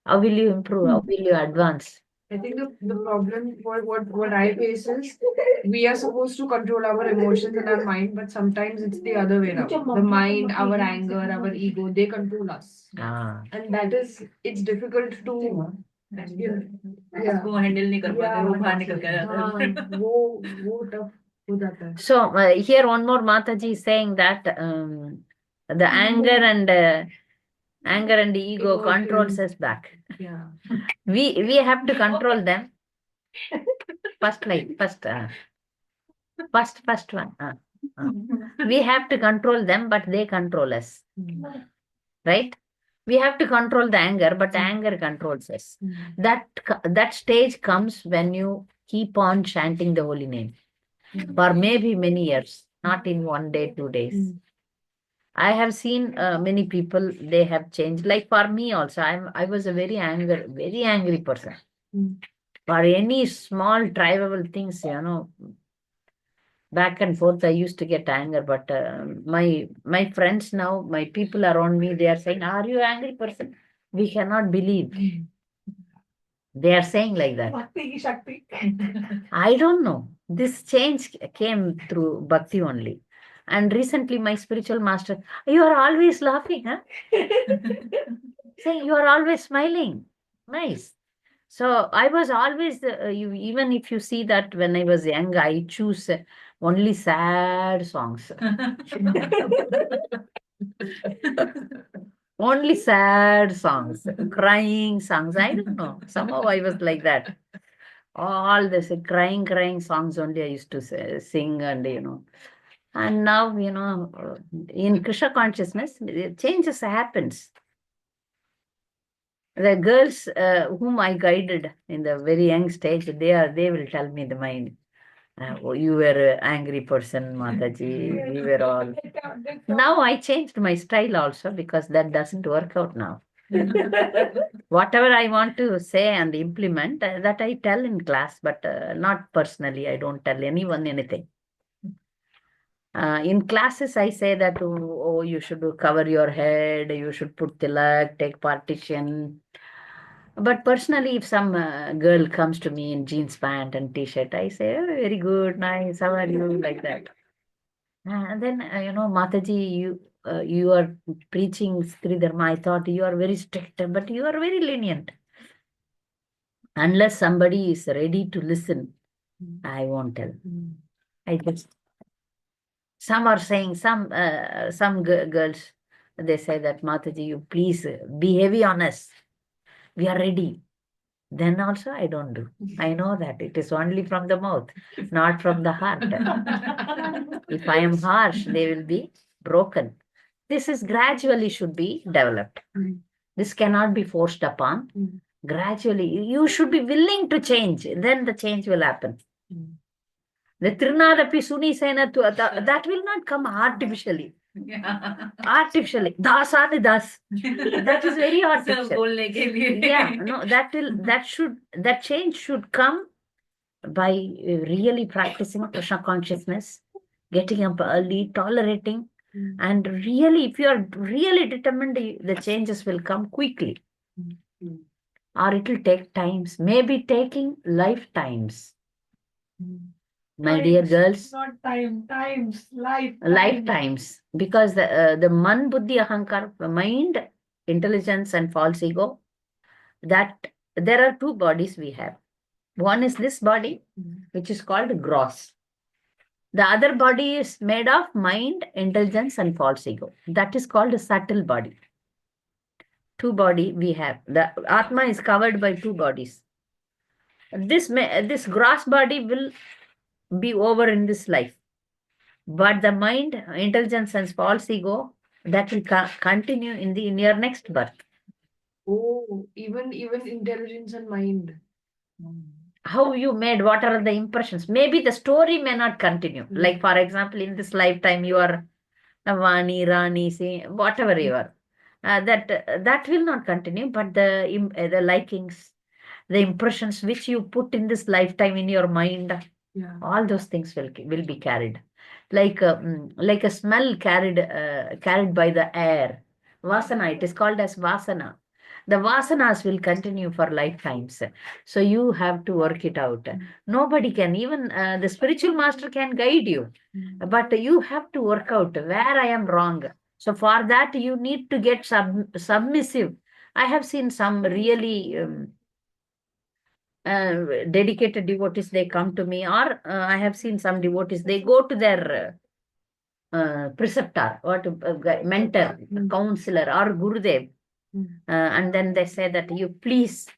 How will you improve? How will you advance? I think the problem, what I face is we are supposed to control our emotions and our mind, but sometimes it's the other way around. The mind, our anger, our ego, they control us. Ah. And it's difficult to वो handle नहीं कर पाते, वो बाहर निकल के जाता है. वो tough हो जाता है. So here one more Mataji is saying that the anger and ego controls us back. Yeah. We have to control them. First one. We have to control them, but they control us. Right? We have to control the anger, but anger controls us. That stage comes when you keep on chanting the holy name for maybe many years, not in 1 day, 2 days. I have seen many people, they have changed. Like for me also, I was a very angry person. For any small trivial things, back and forth, I used to get anger. But my friends now, my people around me, they are saying, "Are you an angry person?" We cannot believe. They are saying like that. I don't know. This change came through bhakti only. And recently, my spiritual master, you are always laughing, huh? Saying you are always smiling. Nice. So I was always, even if you see that when I was young, I choose only sad songs. Only sad songs, crying songs. I don't know. Somehow I was like that. All this crying songs only I used to sing, and and now in Krishna consciousness, changes happens. The girls whom I guided in the very young stage, they will tell me the mind. Oh, you were an angry person, Mataji. We were all. Now I changed my style also because that doesn't work out now. Whatever I want to say and implement, that I tell in class, but not personally. I don't tell anyone anything. In classes, I say that, oh, you should cover your head, you should put tilak, take partition. But personally, if some girl comes to me in jeans pant and t-shirt, I say, oh, very good, nice, how are you, like that. And then, Mataji, you are preaching Sri Dharma. I thought you are very strict, but you are very lenient. Unless somebody is ready to listen, I won't tell. I just, some are saying, some girls, they say that, Mataji, you please be heavy on us. We are ready. Then also I don't do. I know that it is only from the mouth, not from the heart. If I am harsh, they will be broken. This is gradually should be developed. This cannot be forced upon. Gradually, you should be willing to change. Then the change will happen. The Trinadapi Suni Sena, that will not come artificially. Yeah. Artificially. Dasani das. That is very सब artificial. बोलने के लिए Yeah, no, that change should come by really practicing Krishna consciousness, getting up early, tolerating, and really, if you are really determined, the changes will come quickly. Or it will take times, maybe taking lifetimes. My dear girls, Not times, lifetimes, because the man, buddhi, ahankar, mind, intelligence, and false ego, that there are two bodies we have. One is this body, which is called gross. The other body is made of mind, intelligence, and false ego. That is called a subtle body. Two body we have. The Atma is covered by two bodies. This gross body will be over in this life. But the mind, intelligence, and false ego, that will continue in your next birth. Oh, even intelligence and mind. How you made, what are the impressions? Maybe the story may not continue. Like, for example, in this lifetime, you are a Vani, Rani, say, whatever you are. That will not continue, but the likings, the impressions which you put in this lifetime in your mind, all those things will be carried. Like a smell carried by the air. Vasana, it is called as vasana. The vasanas will continue for lifetimes. So you have to work it out. Nobody can, even the spiritual master can guide you. But you have to work out where I am wrong. So for that, you need to get submissive. I have seen some really dedicated devotees, they come to me, or I have seen some devotees, they go to their preceptor, mentor, counselor, or Gurudev. And then they say that, you please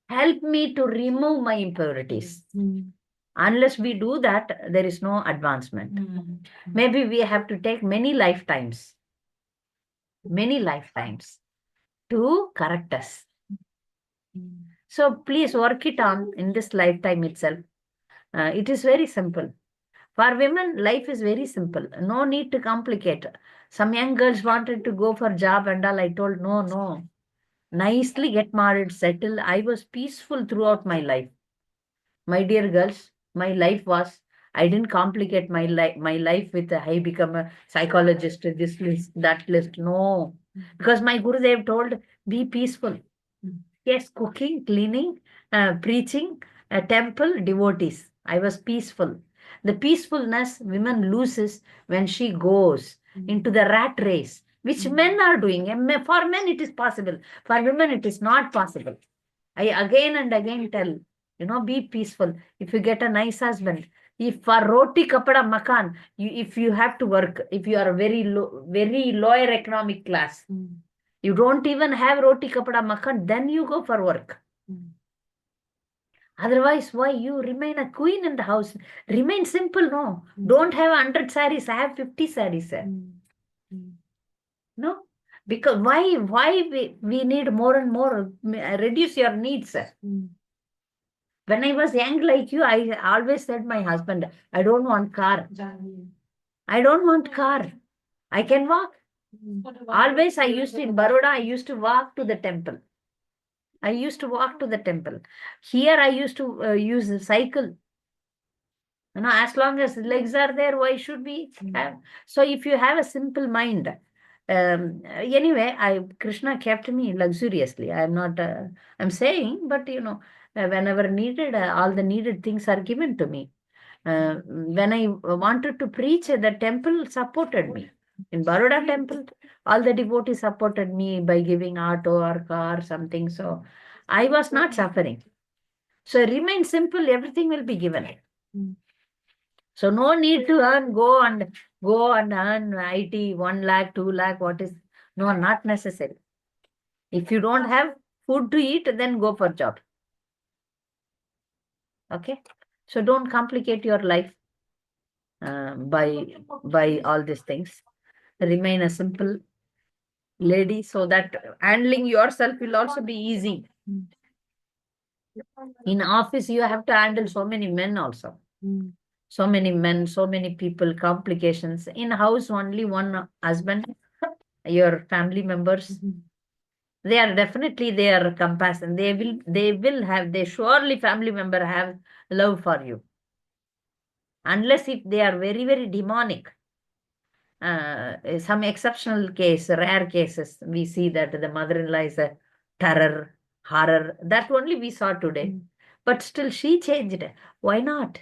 help me to remove my impurities. Unless we do that, there is no advancement. Maybe we have to take many lifetimes to correct us. So please work it on in this lifetime itself. It is very simple. For women, life is very simple. No need to complicate. Some young girls wanted to go for job and all. I told, no. Nicely get married, settle. I was peaceful throughout my life. My dear girls, my life was, I didn't complicate my life with I become a psychologist, this list, that list. No. Because my Gurudev told, be peaceful. Yes, cooking, cleaning, preaching, a temple, devotees. I was peaceful. The peacefulness women loses when she goes into the rat race, which men are doing. For men it is possible. For women it is not possible. I again and again tell, be peaceful. If you get a nice husband, if for roti kapada makan, if you have to work, if you are a very lower economic class, you don't even have roti kapada makan, then you go for work. Otherwise, why you remain a queen in the house? Remain simple, no. Don't have 100 sarees, I have 50 sarees. No, because why we need more and more? Reduce your needs. When I was young like you, I always said my husband, I don't want car. I don't want car. I can walk. Always in Baroda, I used to walk to the temple. Here I used to use a cycle. As long as legs are there, why should we have? So if you have a simple mind, anyway, Krishna kept me luxuriously. I'm not, I'm saying, but whenever needed, all the needed things are given to me. When I wanted to preach, the temple supported me. In Baroda temple, all the devotees supported me by giving auto or car, something. So I was not suffering. So remain simple, everything will be given. So no need to go and earn IT 1 lakh, 2 lakh, what is, no, not necessary. If you don't have food to eat, then go for job. Okay. So don't complicate your life by all these things. Remain a simple lady so that handling yourself will also be easy. In office, you have to handle so many men also. So many men, so many people, complications. In house, only one husband, your family members. They are definitely their compassion. They surely family member have love for you. Unless if they are very, very demonic. Some exceptional case, rare cases, we see that the mother-in-law is a terror, horror. That only we saw today. But still she changed. Why not?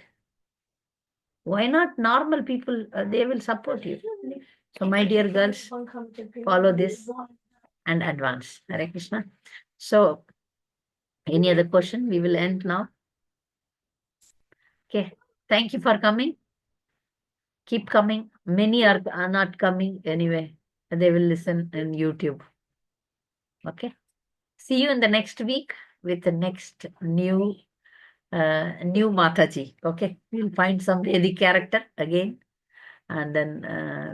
Why not normal people? They will support you. So my dear girls, follow this and advance. Hare Krishna. So any other question? We will end now. Okay. Thank you for coming. Keep coming. Many are not coming anyway. They will listen in YouTube. Okay. See you in the next week with the next new Mataji. Okay. We'll find some Vedic character again and then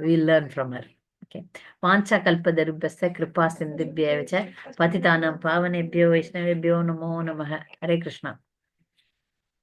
we'll learn from her. Okay. Vancha kalpadarubhasya kripa sindhubhyevacha patitanam pavanebhyo vaishnavebhyo namo namaha. Hare Krishna.